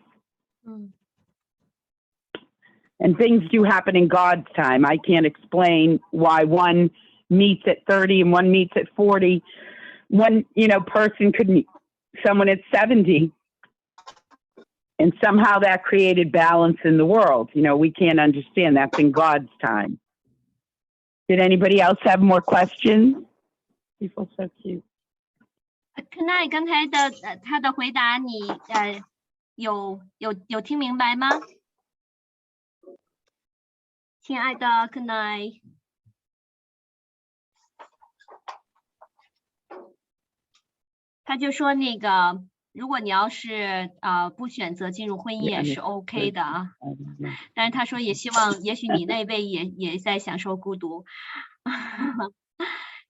And things do happen in God's time. I can't explain why one meets at 30 and one meets at 40. One, person could meet someone at 70. And somehow that created balance in the world. We can't understand. That's in God's time. Did anybody else have more questions? People so cute. Kunai 刚才的他的回答你有听明白吗？亲爱的 Kunai， 他就说那个，如果你要是不选择进入婚姻也是 OK 的啊，但是他说也希望，也许你那位也在享受孤独，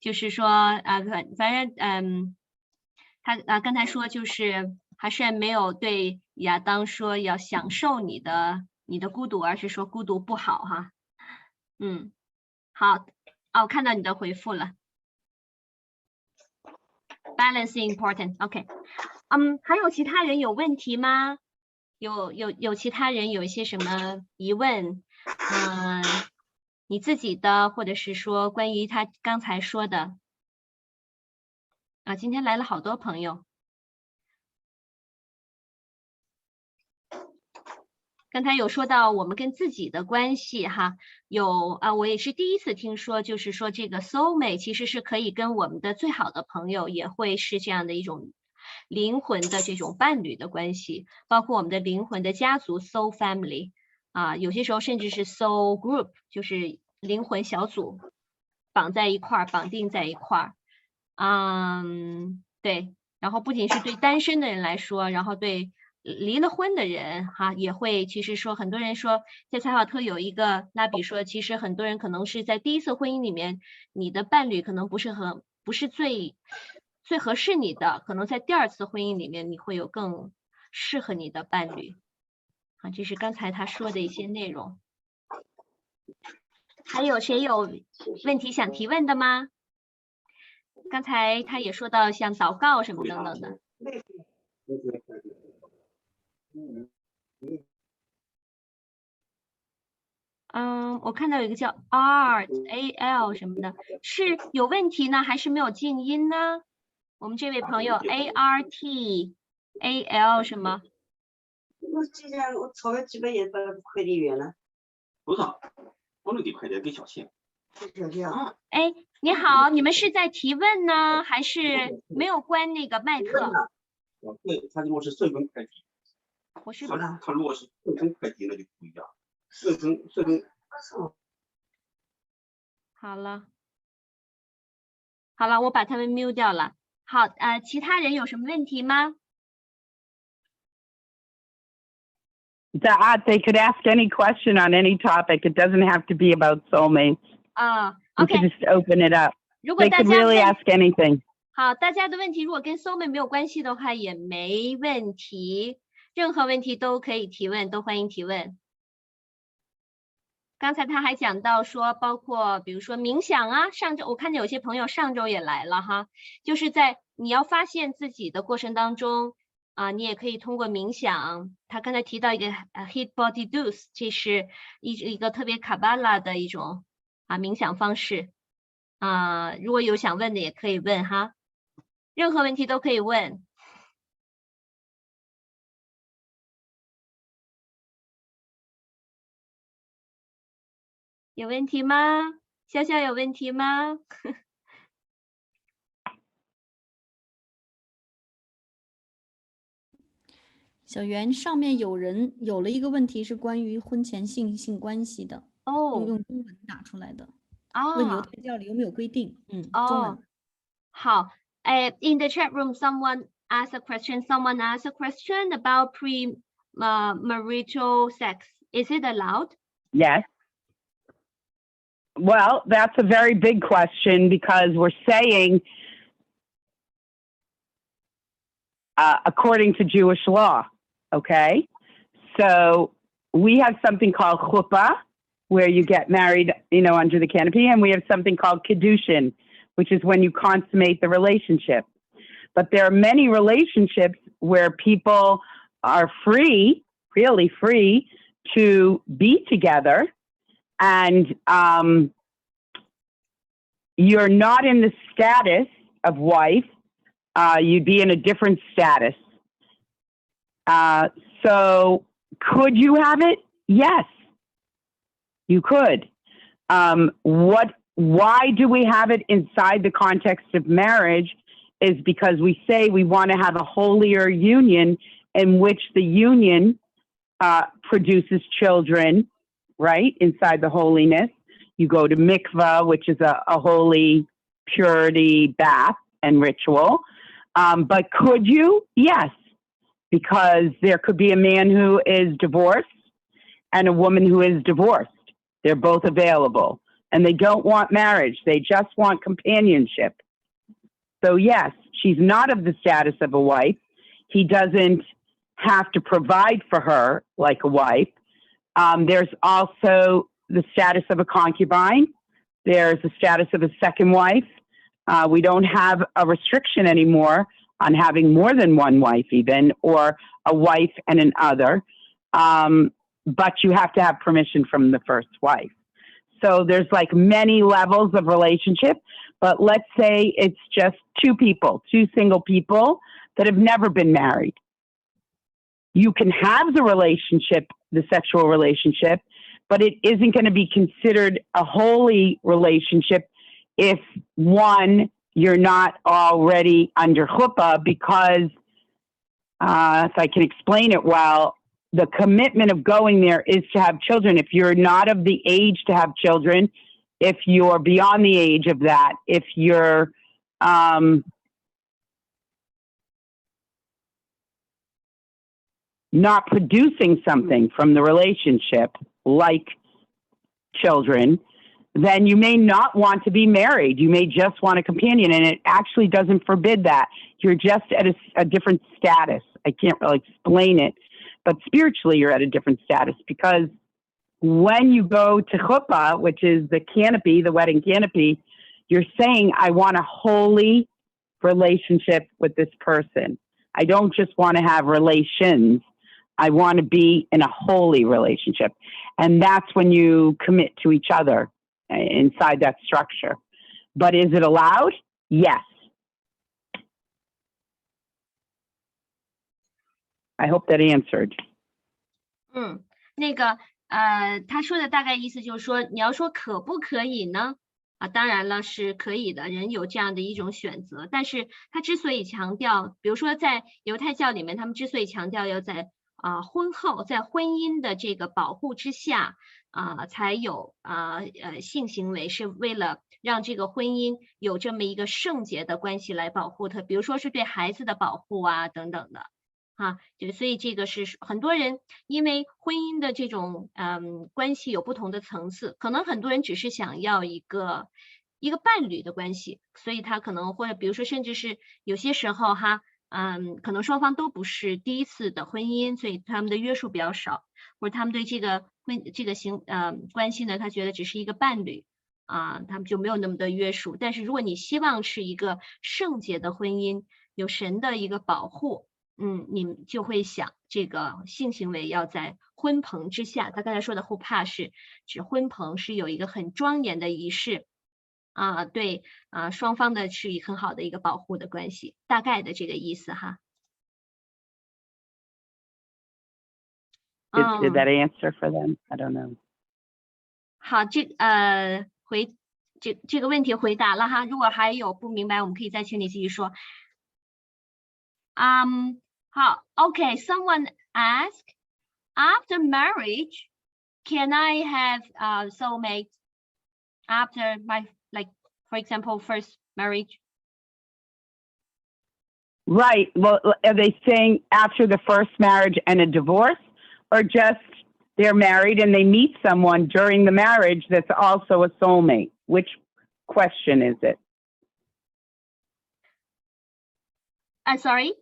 就是说反正他刚才说就是还是没有对亚当说要享受你的孤独，而是说孤独不好哈。好，我看到你的回复了。Balance important, OK。还有其他人有问题吗？有其他人有一些什么疑问？你自己的，或者是说关于他刚才说的。今天来了好多朋友。刚才有说到我们跟自己的关系哈，我也是第一次听说，就是说这个 soulmate 其实是可以跟我们的最好的朋友也会是这样的一种灵魂的这种伴侣的关系，包括我们的灵魂的家族 soul family 有些时候甚至是 soul group， 就是灵魂小组绑定在一块儿。对，然后不仅是对单身的人来说，然后对离了婚的人也会，其实说很多人说在采访特有一个拉比说，其实很多人可能是在第一次婚姻里面，你的伴侣可能不是最合适你的，可能在第二次婚姻里面你会有更适合你的伴侣这是刚才他说的一些内容。还有谁有问题想提问的吗？刚才他也说到像祷告什么等等的。我看到有一个叫 AL 什么的，是有问题呢，还是没有静音呢？我们这位朋友 ART AL 什么？我既然我超了几百页到快递员了。多少？我那得快点给小谢。你好，你们是在提问呢，还是没有关那个麦克？对，他如果是顺丰快递，他如果是顺丰快递那就不一样。顺丰。好了，我把他们 mute 掉了。好，其他人有什么问题吗？They could ask any question on any topic. It doesn't have to be about soulmates. OK. You could just open it up. 如果 They could really ask anything. 好，大家的问题如果跟 soulmate 没有关系的话也没问题，任何问题都可以提问，都欢迎提问。刚才他还讲到说，包括比如说冥想上周我看见有些朋友上周也来了哈，就是在你要发现自己的过程当中你也可以通过冥想。他刚才提到一个hit body do's， 这是一个特别卡巴拉的一种冥想方式如果有想问的也可以问哈，任何问题都可以问。有问题吗？潇潇有问题吗？小袁，上面有人有了一个问题是关于婚前性关系的。用中文打出来的。哦，问犹太教里有没有规定？中文。好，in the chat room, someone asked a question. Someone asked a question about marital sex. Is it allowed? Yes. Well, that's a very big question because we're saying, according to Jewish law, okay? So we have something called chuppah, where you get married, under the canopy, and we have something called kiddushin, which is when you consummate the relationship. But there are many relationships where people are free, really free, to be together, and you're not in the status of wife. You'd be in a different status. So could you have it? Yes, you could. Why do we have it inside the context of marriage is because we say we want to have a holier union in which the union produces children, right, inside the holiness. You go to mikvah, which is a holy purity bath and ritual. But could you? Yes, because there could be a man who is divorced and a woman who is divorced. They're both available. And they don't want marriage. They just want companionship. So yes, she's not of the status of a wife. He doesn't have to provide for her like a wife. There's also the status of a concubine. There's the status of a second wife. We don't have a restriction anymore on having more than one wife even, or a wife and an other. But you have to have permission from the first wife. So there's like many levels of relationship, but let's say it's just two single people that have never been married. You can have the relationship, the sexual relationship, but it isn't going to be considered a holy relationship if, one, you're not already under chuppah, because if I can explain it well, the commitment of going there is to have children. If you're not of the age to have children, if you're beyond the age of that, if you're not producing something from the relationship, like children, then you may not want to be married. You may just want a companion, and it actually doesn't forbid that. You're just at a different status. I can't really explain it, but spiritually you're at a different status, because when you go to chuppah, which is the canopy, the wedding canopy, you're saying, I want a holy relationship with this person. I don't just want to have relations. I want to be in a holy relationship. And that's when you commit to each other inside that structure. But is it allowed? Yes. I hope that answered. 他说的大概意思就是说，你要说可不可以呢？当然了，是可以的，人有这样的一种选择。但是他之所以强调，比如说在犹太教里面，他们之所以强调要在婚后，在婚姻的这个保护之下才有性行为，是为了让这个婚姻有这么一个圣洁的关系来保护它，比如说是对孩子的保护啊等等的。所以这个是很多人因为婚姻的这种关系有不同的层次，可能很多人只是想要一个伴侣的关系，所以他可能会比如说甚至是有些时候可能双方都不是第一次的婚姻，所以他们的约束比较少，或者他们对这个关系呢，他觉得只是一个伴侣他们就没有那么的约束。但是如果你希望是一个圣洁的婚姻，有神的一个保护，你们就会想这个性行为要在婚棚之下。他刚才说的chuppah是指婚棚是有一个很庄严的仪式对双方的是很好的一个保护的关系，大概的这个意思哈。Did that answer for them? I don't know. 好，这个问题回答了哈。如果还有不明白，我们可以在群里继续说。好 ，OK. Someone asked, after marriage, can I have soulmates after my, like, for example, first marriage? Right. Well, are they saying after the first marriage and a divorce, or just they're married and they meet someone during the marriage that's also a soulmate? Which question is it? Sorry?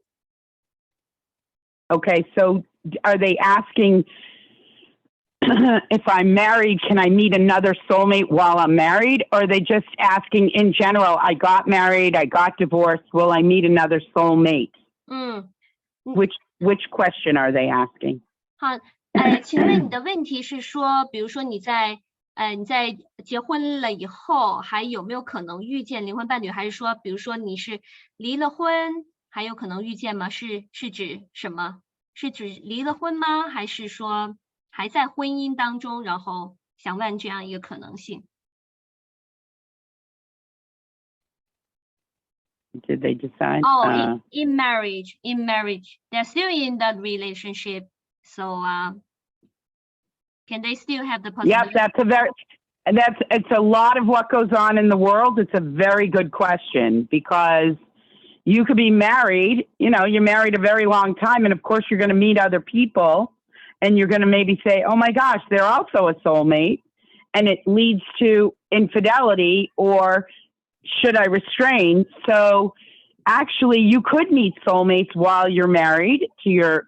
Okay, so are they asking if I'm married, can I meet another soulmate while I'm married? Or are they just asking in general, I got married, I got divorced, will I meet another soulmate? Which question are they asking? 好，请问你的问题是说，比如说你在结婚了以后，还有没有可能遇见灵魂伴侣？还是说，比如说你是离了婚，还有可能遇见吗？是指什么？是指离了婚吗？还是说还在婚姻当中，然后想问这样一个可能性？ Did they decide? Oh, in marriage, they're still in that relationship. So, can they still have the possibility? Yep, it's a lot of what goes on in the world. It's a very good question, because you could be married, you know, you're married a very long time, and of course you're going to meet other people, and you're going to maybe say, oh my gosh, they're also a soulmate, and it leads to infidelity, or should I restrain? So actually you could meet soulmates while you're married to your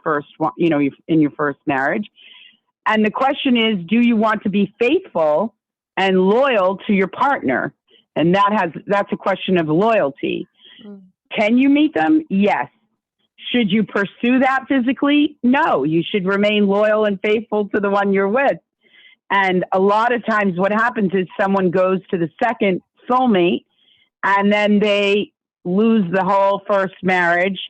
first one, you know, in your first marriage. And the question is, do you want to be faithful and loyal to your partner? And that's a question of loyalty. Can you meet them? Yes. Should you pursue that physically? No, you should remain loyal and faithful to the one you're with. And a lot of times what happens is someone goes to the second soulmate and then they lose the whole first marriage.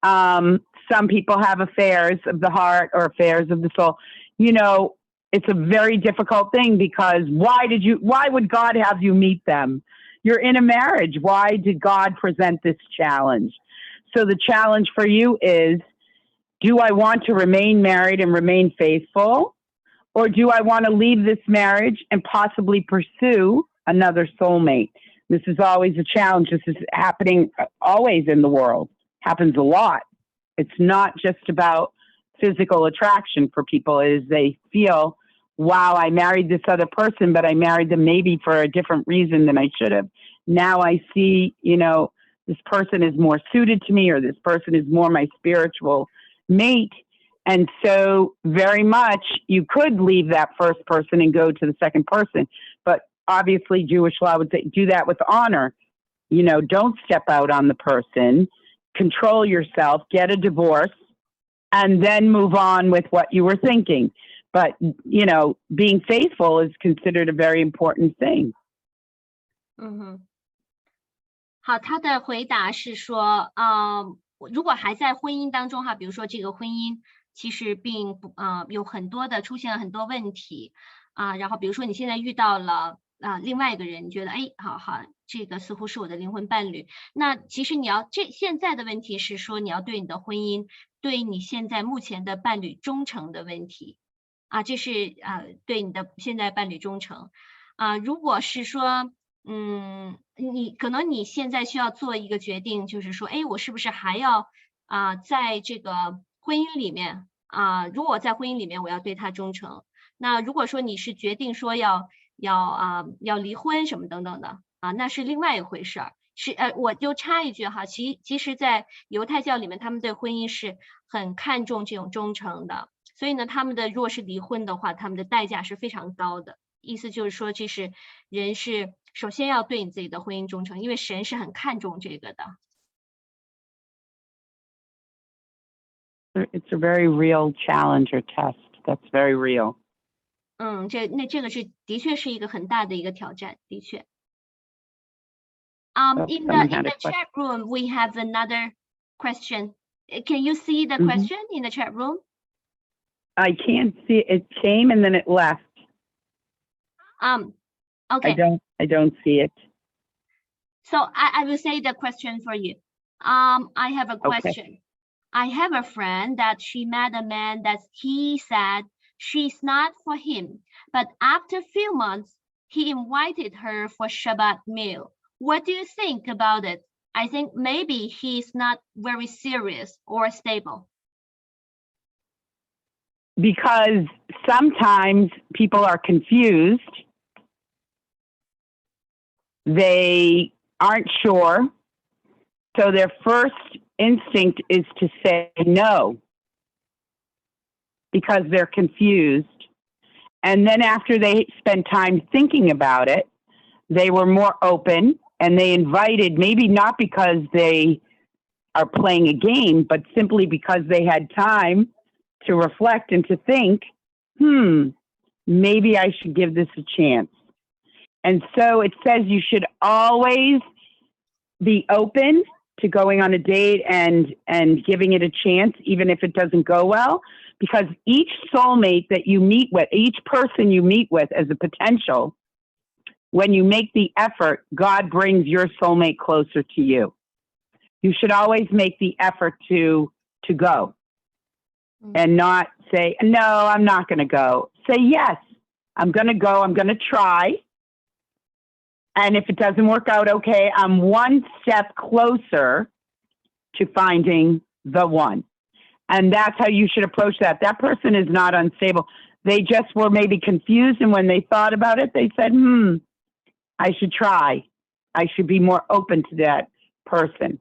Some people have affairs of the heart or affairs of the soul. You know, it's a very difficult thing, because why would God have you meet them? You're in a marriage. Why did God present this challenge? So the challenge for you is, do I want to remain married and remain faithful? Or do I want to leave this marriage and possibly pursue another soulmate? This is always a challenge. This is happening always in the world. Happens a lot. It's not just about physical attraction for people. It is they feel, wow, I married this other person, but I married them maybe for a different reason than I should have. Now I see, you know, this person is more suited to me, or this person is more my spiritual mate. And so very much you could leave that first person and go to the second person. But obviously Jewish law would say, do that with honor. You know, don't step out on the person, control yourself, get a divorce, and then move on with what you were thinking. But, you know, being faithful is considered a very important thing. 好，他的回答是说，如果还在婚姻当中哈，比如说这个婚姻其实并不有很多的出现了很多问题然后比如说你现在遇到了另外一个人，你觉得哎，好，这个似乎是我的灵魂伴侣。那其实现在的问题是说，你要对你的婚姻，对你现在目前的伴侣忠诚的问题这是对你的现在伴侣忠诚如果是说可能你现在需要做一个决定，就是说，哎，我是不是还要在这个婚姻里面如果在婚姻里面我要对他忠诚，那如果说你是决定说要离婚什么等等的那是另外一回事儿。我就插一句哈，其实在犹太教里面，他们对婚姻是很看重这种忠诚的，所以呢，他们的如果是离婚的话，他们的代价是非常高的。意思就是说，这是人是首先要对你自己的婚姻忠诚，因为神是很看重这个的。It's a very real challenge or test. That's very real. 这个是的确是一个很大的一个挑战，的确。In the chat room, we have another question. Can you see the question in the chat room? I can't see it. It came and then it left. Okay. I don't see it. So I will say the question for you. I have a question. Okay. I have a friend that she met a man that he said she's not for him. But after a few months, he invited her for Shabbat meal. What do you think about it? I think maybe he's not very serious or stable. Because sometimes people are confused. They aren't sure. So their first instinct is to say no because they're confused. And then after they spend time thinking about it, they were more open and they invited, maybe not because they are playing a game, but simply because they had time to reflect and to think, maybe I should give this a chance. And so it says you should always be open to going on a date and giving it a chance, even if it doesn't go well, because each soulmate that you meet with, each person you meet with as a potential, when you make the effort, God brings your soulmate closer to you. You should always make the effort to go and not say, no, I'm not going to go. Say, yes, I'm going to go. I'm going to try. And if it doesn't work out, okay, I'm one step closer to finding the one. And that's how you should approach that. That person is not unstable. They just were maybe confused. And when they thought about it, they said, I should try. I should be more open to that person.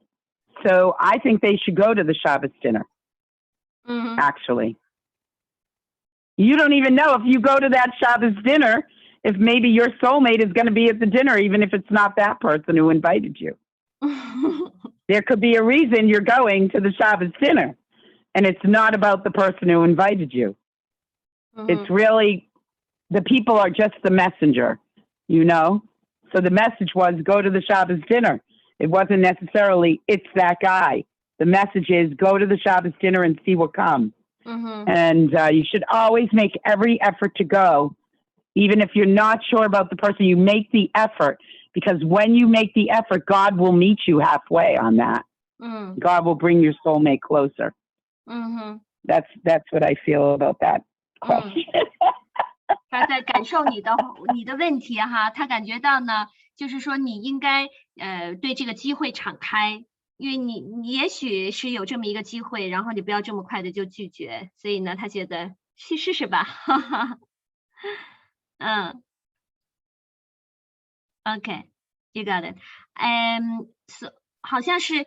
So I think they should go to the Shabbos dinner, actually. You don't even know if you go to that Shabbos dinner, if maybe your soulmate is going to be at the dinner, even if it's not that person who invited you. There could be a reason you're going to the Shabbos dinner, and it's not about the person who invited you. It's really, the people are just the messenger, you know? So the message was, go to the Shabbos dinner. It wasn't necessarily, it's that guy. The message is, go to the Shabbos dinner and see what comes. And you should always make every effort to go. Even if you're not sure about the person, you make the effort. Because when you make the effort, God will meet you halfway on that. God will bring your soulmate closer. That's what I feel about that question. 他在感受你的问题哈，他感觉到呢，就是说你应该对这个机会敞开，因为你也许是有这么一个机会，然后你不要这么快的就拒绝，所以呢，他觉得去试试吧，OK, you got it. So 好像是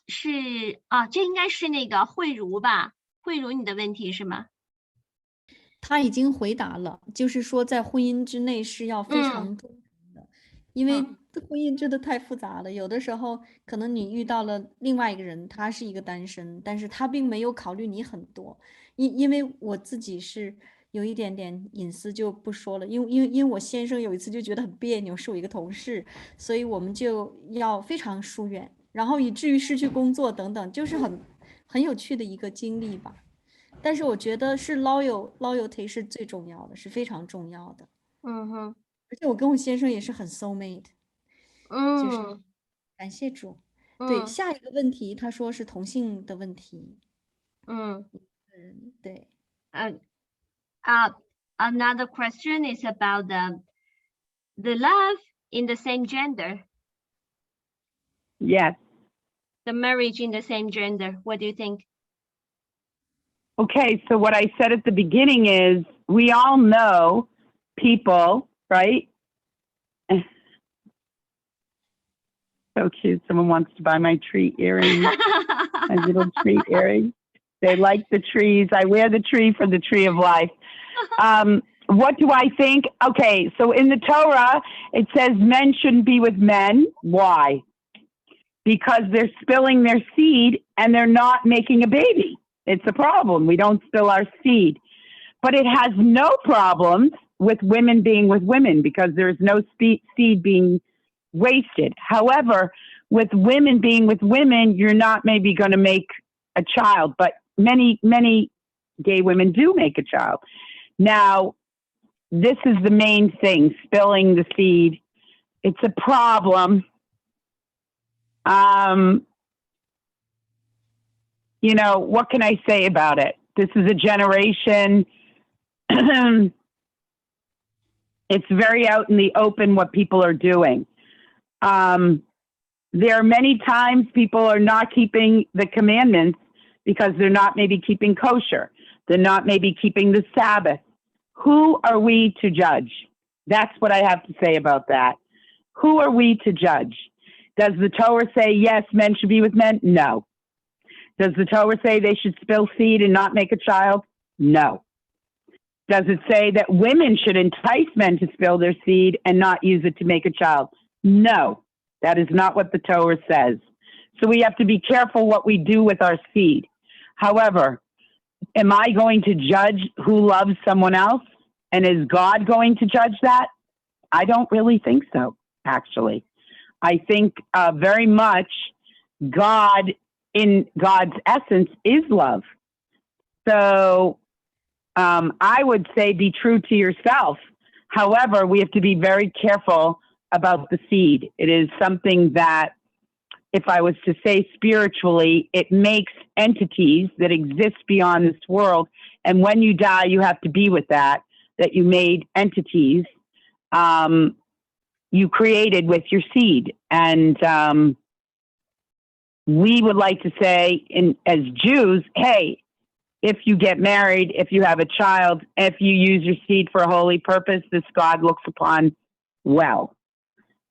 这应该是那个慧茹吧？慧茹，你的问题是吗？他已经回答了，就是说在婚姻之内是要非常忠诚的，因为婚姻真的太复杂了。有的时候可能你遇到了另外一个人，他是一个单身，但是他并没有考虑你很多。因为我自己是有一点点隐私就不说了，因为我先生有一次就觉得很别扭，是我一个同事，所以我们就要非常疏远，然后以至于失去工作等等，就是很有趣的一个经历吧。但是我觉得是 loyalty 是最重要的，是非常重要的。而且我跟我先生也是很 soulmate。就是感谢主。对，下一个问题他说是同性的问题。对。Another question is about the love in the same gender. Yes. The marriage in the same gender. What do you think? Okay, so what I said at the beginning is we all know people, right? So cute. Someone wants to buy my tree earrings, my little tree earrings. They like the trees. I wear the tree for the tree of life. What do I think? Okay, so in the Torah, it says men shouldn't be with men. Why? Because they're spilling their seed and they're not making a baby. It's a problem. We don't spill our seed. But it has no problems with women being with women because there's no seed being wasted. However, with women being with women, you're not maybe going to make a child, but many gay women do make a child. Now, this is the main thing, spilling the seed. It's a problem. You know, what can I say about it? This is a generation it's very out in the open what people are doing. There are many times people are not keeping the commandments because they're not maybe keeping kosher. They're not maybe keeping the Sabbath. Who are we to judge? That's what I have to say about that. Who are we to judge? Does the Torah say, yes, men should be with men? No. Does the Torah say they should spill seed and not make a child? No. Does it say that women should entice men to spill their seed and not use it to make a child? No. That is not what the Torah says. So we have to be careful what we do with our seed. However, am I going to judge who loves someone else? And is God going to judge that? I don't really think so, actually. I think very much God, in God's essence, is love. So I would say be true to yourself. However, we have to be very careful about the seed. It is something that, if I was to say spiritually, it makes entities that exist beyond this world. And when you die, you have to be with that you made entities you created with your seed. And we would like to say, as Jews, hey, if you get married, if you have a child, if you use your seed for a holy purpose, this God looks upon well.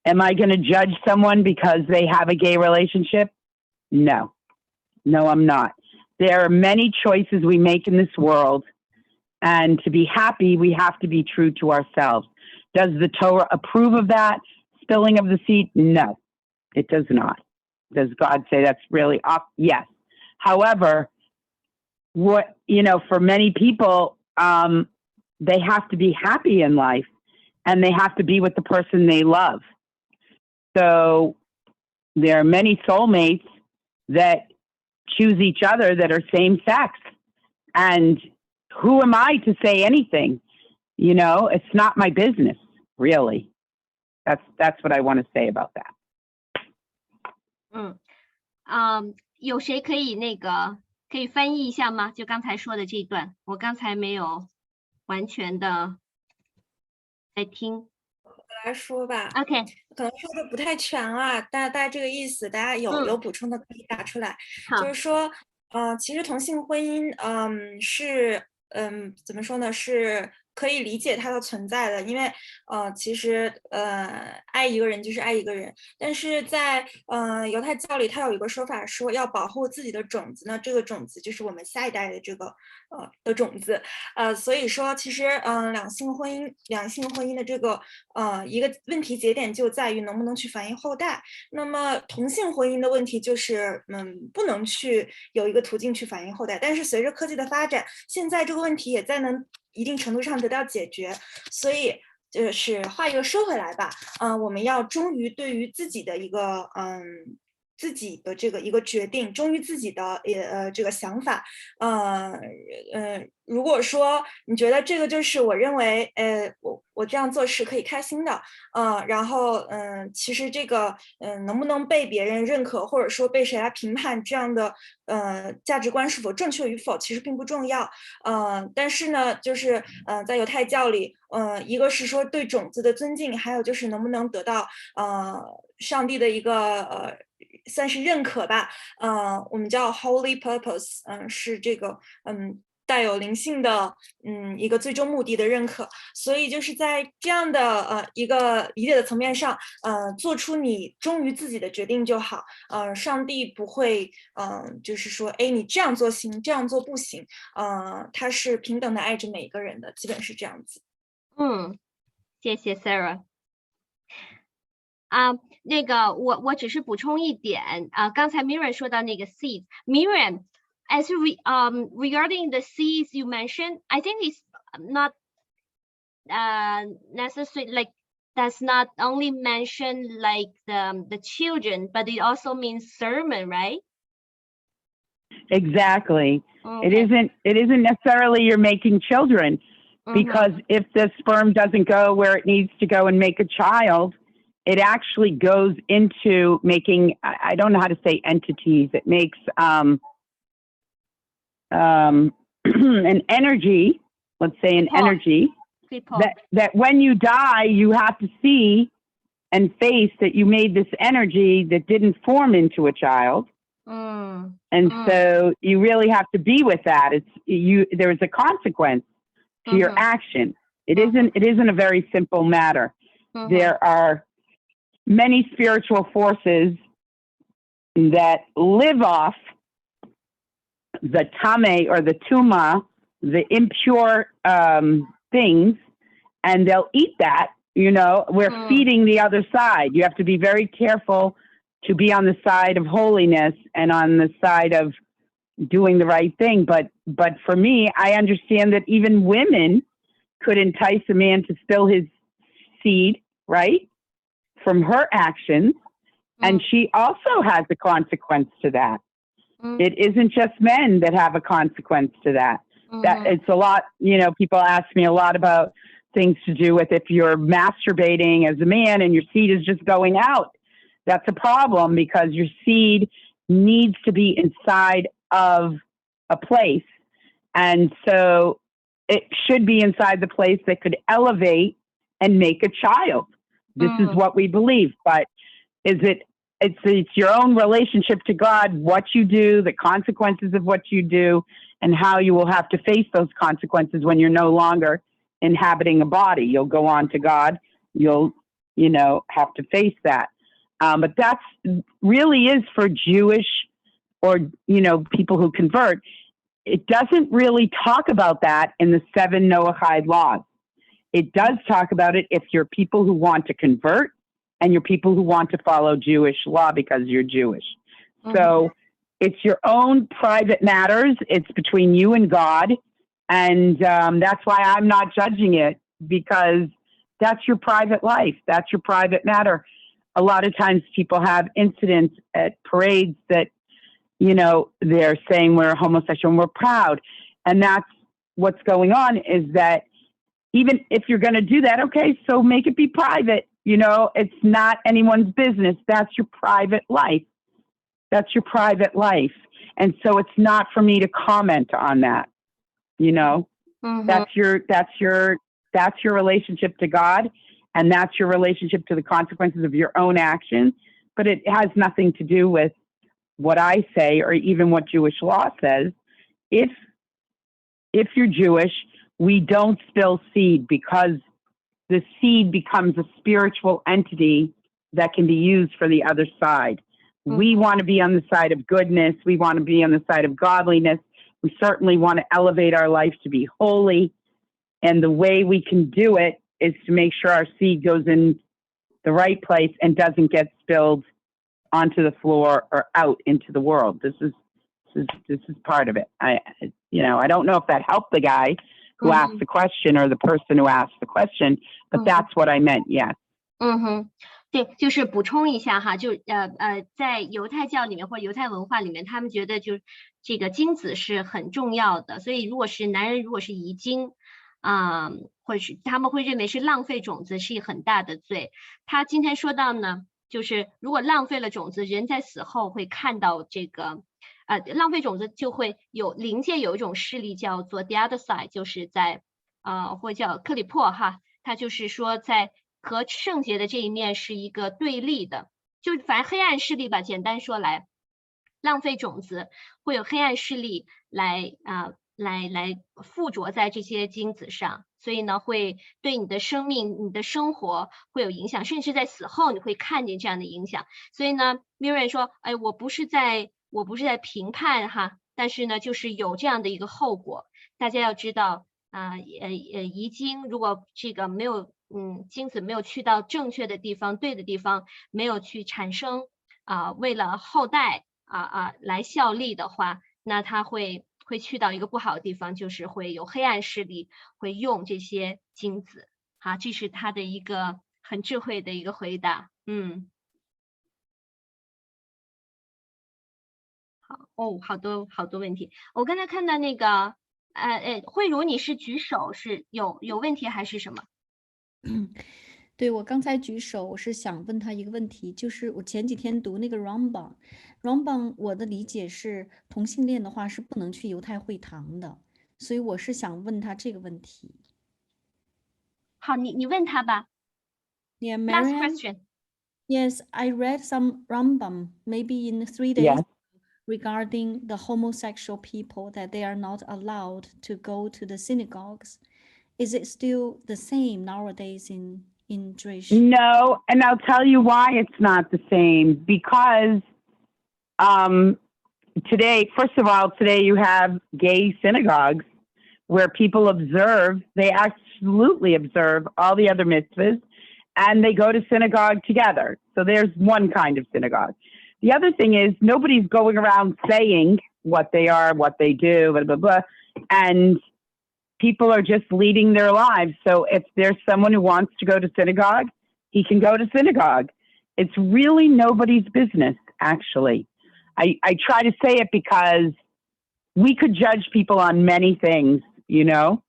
Am I going to judge someone because they have a gay relationship? No. No, I'm not. There are many choices we make in this world, and to be happy, we have to be true to ourselves. Does the Torah approve of that spilling of the seed? No, it does not. Does God say that's really off? Yes. However, for many people, they have to be happy in life, and they have to be with the person they love. So there are many soulmates that choose each other that are same sex. And who am I to say anything? It's not my business, really. That's what I want to say about that. 有谁可以翻译一下吗？就刚才说的这一段，我刚才没有完全的在听。来说吧 OK， 可能说的不太全啊，大概这个意思，大家有补充的可以打出来。就是说，其实同性婚姻，是，怎么说呢？是可以理解它的存在的，因为其实爱一个人就是爱一个人，但是在犹太教里，它有一个说法说要保护自己的种子呢，这个种子就是我们下一代的这个的种子，所以说其实两性婚姻的这个一个问题节点就在于能不能去繁育后代。那么同性婚姻的问题就是不能去有一个途径去繁育后代，但是随着科技的发展，现在这个问题也在能一定程度上得到解决，所以就是话又说回来吧，我们要忠于对于自己的一个自己的这个一个决定，忠于自己的这个想法，如果说你觉得这个就是我认为我这样做是可以开心的，然后其实这个能不能被别人认可，或者说被谁来评判这样的价值观是否正确与否，其实并不重要，但是呢，就是在犹太教里，一个是说对种子的尊敬，还有就是能不能得到上帝的一个算是认可吧，我们叫 holy purpose， 是这个带有灵性的一个最终目的的认可，所以就是在这样的一个理解的层面上，做出你忠于自己的决定就好，上帝不会就是说你这样做行，这样做不行，他是平等的爱着每一个人的，基本是这样子。谢谢 Sarah。那个我只是补充一点刚才 Miriam 说到那个 seeds， Miriam as regarding the seeds you mentioned, I think it's not necessary, like does not only mention like the children, but it also means sermon, right? Exactly. Okay. It isn't necessarily you're making children, because if the sperm doesn't go where it needs to go and make a child, it actually goes into making, I don't know how to say entities. It makes an energy let's say an energy, 可以 pause. that when you die, you have to see and face that you made this energy that didn't form into a child. And so you really have to be with that. There's a consequence to your action. It isn't a very simple matter. There are many spiritual forces that live off the tame or the tuma, the impure things, and they'll eat that. You know, we're feeding the other side. You have to be very careful to be on the side of holiness and on the side of doing the right thing. But for me, I understand that even women could entice a man to spill his seed, right, from her actions. And she also has a consequence to that. It isn't just men that have a consequence to that. That it's a lot, you know, people ask me a lot about things to do with if you're masturbating as a man and your seed is just going out. That's a problem because your seed needs to be inside of a place. And so it should be inside the place that could elevate and make a child. This is what we believe. But it's your own relationship to God, what you do, the consequences of what you do, and how you will have to face those consequences when you're no longer inhabiting a body. You'll go on to God. You'll, you know, have to face that. But that's really is for Jewish or, you know, people who convert. It doesn't really talk about that in the 7 Noahide laws. It does talk about it if you're people who want to convert and you're people who want to follow Jewish law because you're Jewish. So it's your own private matters. It's between you and God. And that's why I'm not judging it, because that's your private life. That's your private matter. A lot of times people have incidents at parades that, you know, they're saying we're homosexual and we're proud. And that's what's going on, is that even if you're going to do that, okay, so make it be private. You know, it's not anyone's business. That's your private life. That's your private life. And so it's not for me to comment on that. You know, that's your relationship to God, and that's your relationship to the consequences of your own actions. But it has nothing to do with what I say or even what Jewish law says. If you're Jewish, we don't spill seed, because the seed becomes a spiritual entity that can be used for the other side. We want to be on the side of goodness. We want to be on the side of godliness. We certainly want to elevate our life to be holy. And the way we can do it is to make sure our seed goes in the right place and doesn't get spilled onto the floor or out into the world. This is part of it. I don't know if that helped the guy who asked the question or the person who asked the question, but that's what I meant. Yes. 对，就是补充一下哈，在犹太教里面或者犹太文化里面，他们觉得就这个精子是很重要的，所以如果是男人如果是遗精，或者是他们会认为是浪费种子是一个很大的罪。他今天说到呢，就是如果浪费了种子，人在死后会看到这个，浪费种子就会有灵界有一种势力叫做 the other side， 就是在或叫克里珀哈，他就是说在和圣洁的这一面是一个对立的，就反正黑暗势力吧，简单说来，浪费种子会有黑暗势力来附着在这些精子上，所以呢会对你的生命、你的生活会有影响，甚至在死后你会看见这样的影响。所以呢 Miriam 说，我不是在评判哈，但是呢就是有这样的一个后果，大家要知道遗精如果这个没有精子没有去到正确的地方、对的地方，没有去产生为了后代来效力的话，那它会去到一个不好的地方，就是会有黑暗势力会用这些精子。好，这是他的一个很智慧的一个回答。好，好多问题。我刚才看到那个慧茹，你是举手是有问题还是什么？对，我刚才举手，我是想问他一个问题，就是我前几天读那个 Rambam， 我的理解是同性恋的话是不能去犹太会堂的，所以我是想问他这个问题。好，你问他吧。Yeah, Last Miriam. question. Yes, I read some Rambam maybe in 3 days Yes. regarding the homosexual people that they are not allowed to go to the synagogues. Is it still the same nowadays in Jewish? No, and I'll tell you why it's not the same. Because today, first of all, today you have gay synagogues where people observe, they absolutely observe all the other mitzvahs, and they go to synagogue together. So there's one kind of synagogue. The other thing is nobody's going around saying what they are, what they do, blah, blah, blah. And people are just leading their lives. So if there's someone who wants to go to synagogue, he can go to synagogue. It's really nobody's business, actually. I try to say it because we could judge people on many things, you know,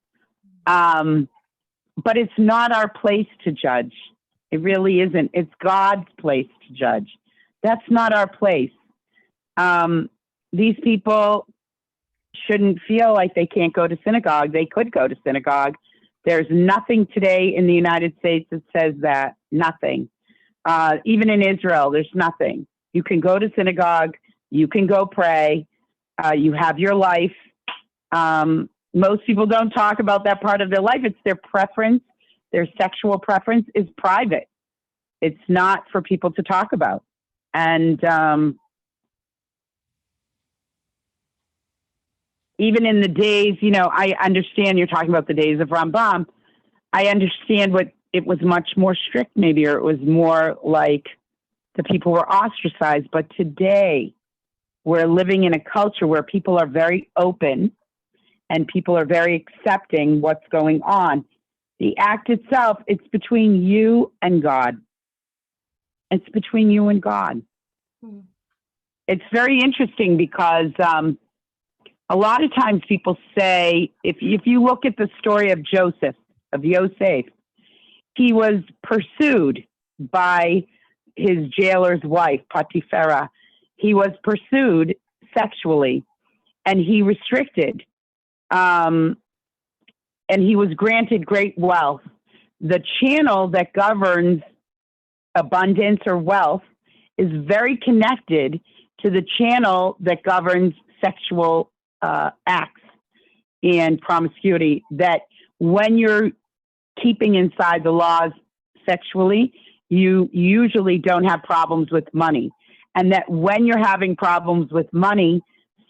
but it's not our place to judge. It really isn't. It's God's place to judge. That's not our place. These people shouldn't feel like they can't go to synagogue. They could go to synagogue. There's nothing today in the United States that says that. Nothing. Even in Israel, there's nothing. You can go to synagogue. You can go pray. You have your life. Most people don't talk about that part of their life. It's their preference. Their sexual preference is private. It's not for people to talk about. And even in the days, you know, I understand you're talking about the days of Rambam. I understand what it was much more strict maybe, or it was more like the people were ostracized. But today we're living in a culture where people are very open and people are very accepting what's going on. The act itself, it's between you and God. It's between you and God. Mm. It's very interesting because a lot of times people say, if you look at the story of Joseph, of Yosef, he was pursued by his jailer's wife, Potiphera. He was pursued sexually, and he restricted, and he was granted great wealth. The channel that governs abundance or wealth is very connected to the channel that governs sexual acts and promiscuity, that when you're keeping inside the laws sexually, you usually don't have problems with money. And that when you're having problems with money,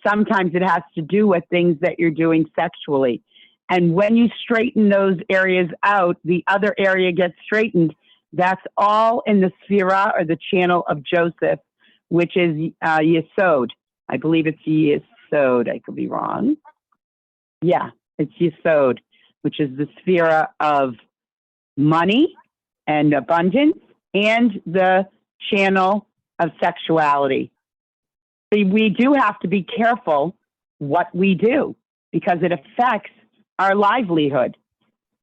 sometimes it has to do with things that you're doing sexually. And when you straighten those areas out, the other area gets straightened. That's all in the sphera or the channel of Joseph, which is Yesod. I believe it's Yesod. I could be wrong. Yeah, it's Yesod, which is the sphera of money and abundance and the channel of sexuality. We do have to be careful what we do because it affects our livelihood.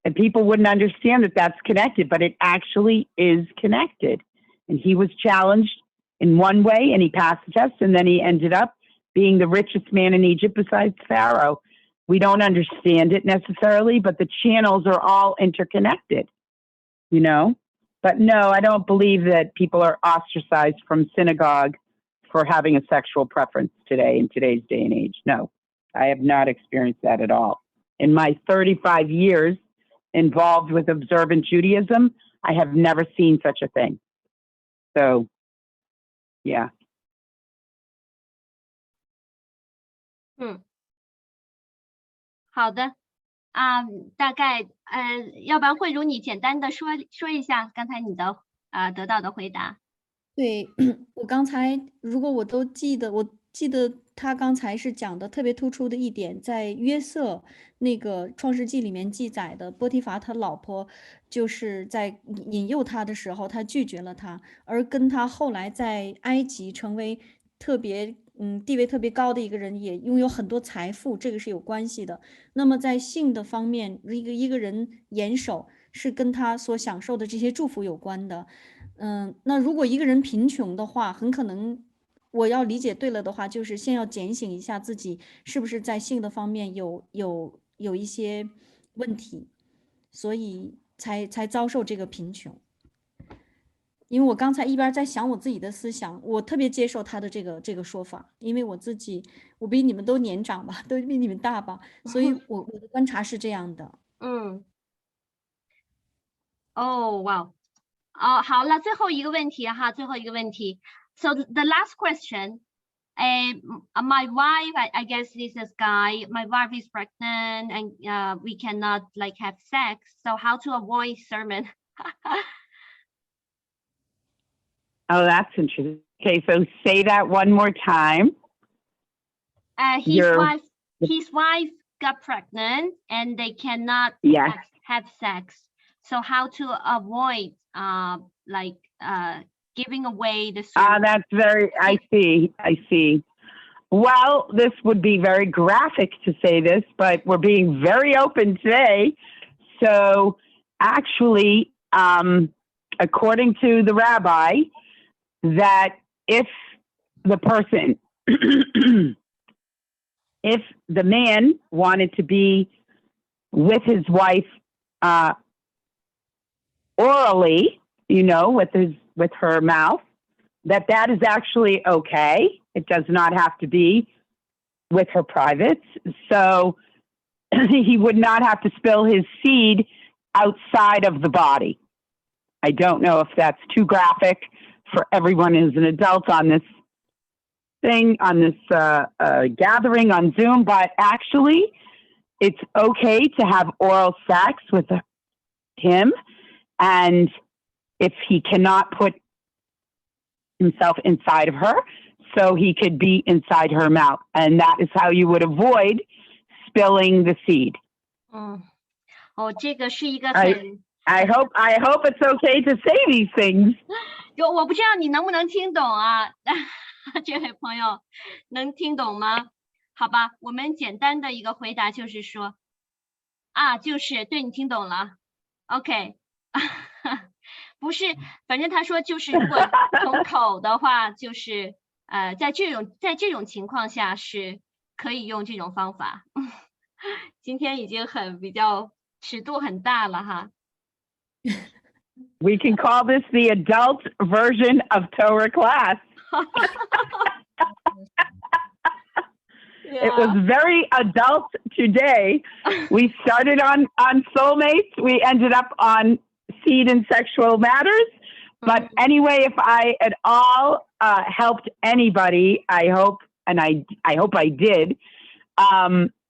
And people wouldn't understand that that's connected, but it actually is connected. And he was challenged in one way and he passed the test, and then he ended up being the richest man in Egypt besides Pharaoh. We don't understand it necessarily, but the channels are all interconnected, you know? But no, I don't believe that people are ostracized from synagogue for having a sexual preference today in today's day and age. No, I have not experienced that at all. In my 35 years involved with observant Judaism, I have never seen such a thing. So, yeah. 好的。大概要不然慧茹你简单的说一下刚才你的得到的回答。对，我刚才如果我都记得，我记得他刚才是讲的特别突出的一点，在约瑟那个创世纪里面记载的，波提乏他老婆就是在引诱他的时候，他拒绝了他，而跟他后来在埃及成为特别地位特别高的一个人，也拥有很多财富，这个是有关系的。那么在性的方面，一个人严守是跟他所享受的这些祝福有关的。那如果一个人贫穷的话，很可能我要理解对了的话，就是先要检醒一下自己是不是在性的方面有有一些问题，所以才遭受这个贫穷。因为我刚才一边在想我自己的思想，我特别接受他的这个说法，因为我比你们都年长吧，都比你们大吧，所以我的观察是这样的。哇，好了，最后一个问题哈，最后一个问题。So the last question, my wife, I guess this is guy. My wife is pregnant, and we cannot like have sex. So how to avoid sermon? Oh, that's interesting. Okay, so say that one more time. His wife got pregnant, and they cannot have sex. So how to avoid giving away the sermon? That's I see. Well, this would be very graphic to say this, but we're being very open today. So actually, according to the rabbi, that if the person, if the man wanted to be with his wife orally, with her mouth, that is actually okay. It does not have to be with her privates. So he would not have to spill his seed outside of the body. I don't know if that's too graphic for everyone who's an adult on this thing, on this gathering on Zoom, but actually it's okay to have oral sex with him. And if he cannot put himself inside of her, so he could be inside her mouth. And that is how you would avoid spilling the seed. 这个是一个很 I hope it's okay to say these things. 我不知道你能不能听懂啊，这位朋友能听懂吗？好吧，我们简单的一个回答就是说，就是对你听懂了 ，OK， 不是，反正他说就是如果从口的话，就是在这种情况下是可以用这种方法。今天已经比较尺度很大了哈。We can call this the adult version of Torah class. It was very adult today. We started on Soulmates. We ended up on seed and sexual matters. But anyway, if I at all helped anybody, I hope I did.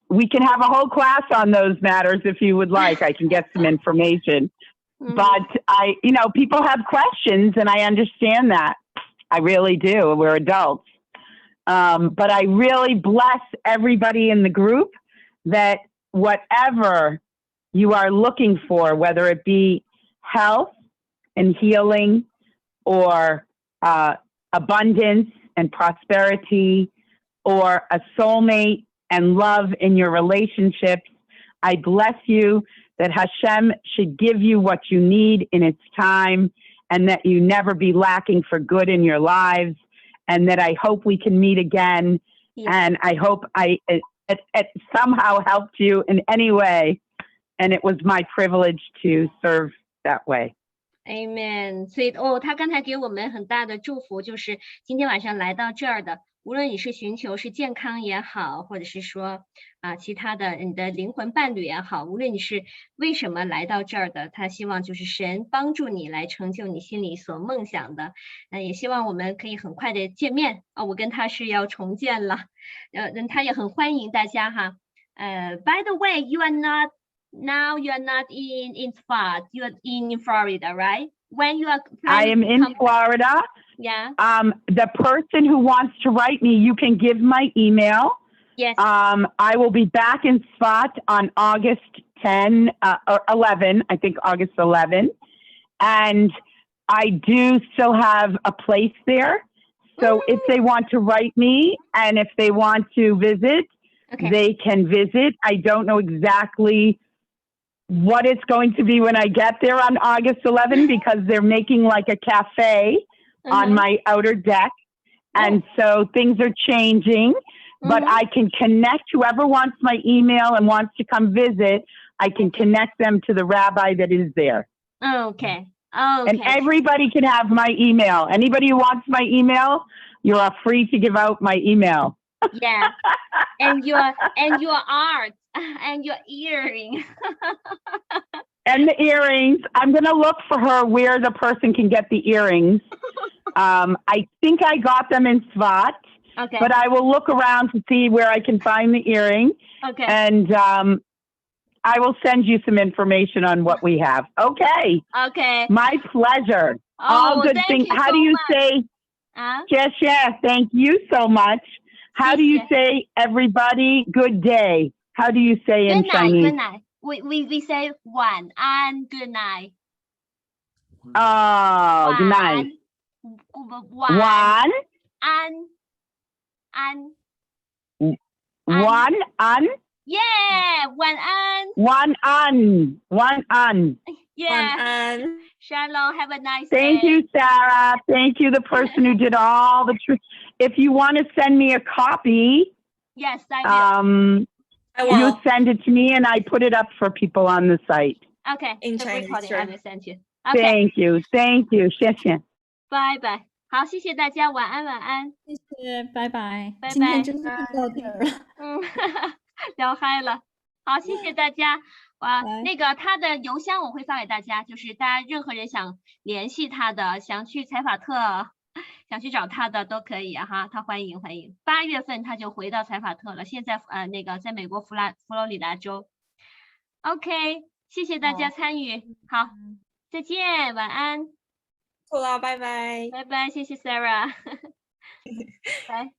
We can have a whole class on those matters if you would like. I can get some information. But people have questions, and I understand that. I really do. We're adults. But I really bless everybody in the group that whatever you are looking for, whether it be health and healing or abundance and prosperity or a soulmate and love in your relationships, I bless you that Hashem should give you what you need in its time, and that you never be lacking for good in your lives, and that I hope we can meet again. Yes. And I hope it somehow helped you in any way, and it was my privilege to serve that way. Amen. 所以他刚才给我们很大的祝福，就是今天晚上来到这儿的，无论你是寻求是健康也好，或者是说其他的你的灵魂伴侣也好，无论你是为什么来到这儿的，他希望就是神帮助你来成就你心里所梦想的。也希望我们可以很快的见面我跟他是要重建了，他也很欢迎大家哈。By the way, you are not in Spa, you are in Florida, right? When you are I am in Florida. Yeah. The person who wants to write me, you can give my email. Yes. I will be back in Spot on August 10 or 11, I think August 11. And I do still have a place there. So if they want to write me and if they want to visit, they can visit. I don't know exactly what it's going to be when I get there on August 11 because they're making like a cafe on my outer deck. And so things are changing. but I can connect whoever wants my email and wants to come visit. I can connect them to the rabbi that is there. Okay. And everybody can have my email. Anybody who wants my email, you are free to give out my email. Yeah. And your art and your earring. And the earrings. I'm going to look for her where the person can get the earrings. I think I got them in Svat. Okay. But I will look around to see where I can find the earring. Okay. And I will send you some information on what we have. Okay. Okay. My pleasure. Oh, all good things. How do you say? Yes, thank you so much. How do you say, everybody, good day? How do you say in Chinese? Good night. We say 晚安 good night. Oh, nice. 晚安 Yeah, 晚安 晚安 Yeah. Shalom, have a nice Thank day. you, Sarah. Thank you, the person who did all the If you want to send me a copy, yes, I will. You send it to me and I put it up for people on the site. Okay. In the Chinese, recording sure. I will send you. Okay. Thank you. 谢谢。拜拜。好，谢谢大家，晚安，晚安。谢谢，拜拜。拜拜。今天真是到点儿了。聊嗨了。好，谢谢大家。哇，那个他的邮箱我会发给大家，就是大家任何人想联系他的，想去采法特，想去找他的都可以啊哈，他欢迎。8月份他就回到采法特了，现在那个在美国佛罗里达州。OK， 谢谢大家参与，好，再见，晚安。好了，拜拜。拜拜，谢谢 Sarah。拜。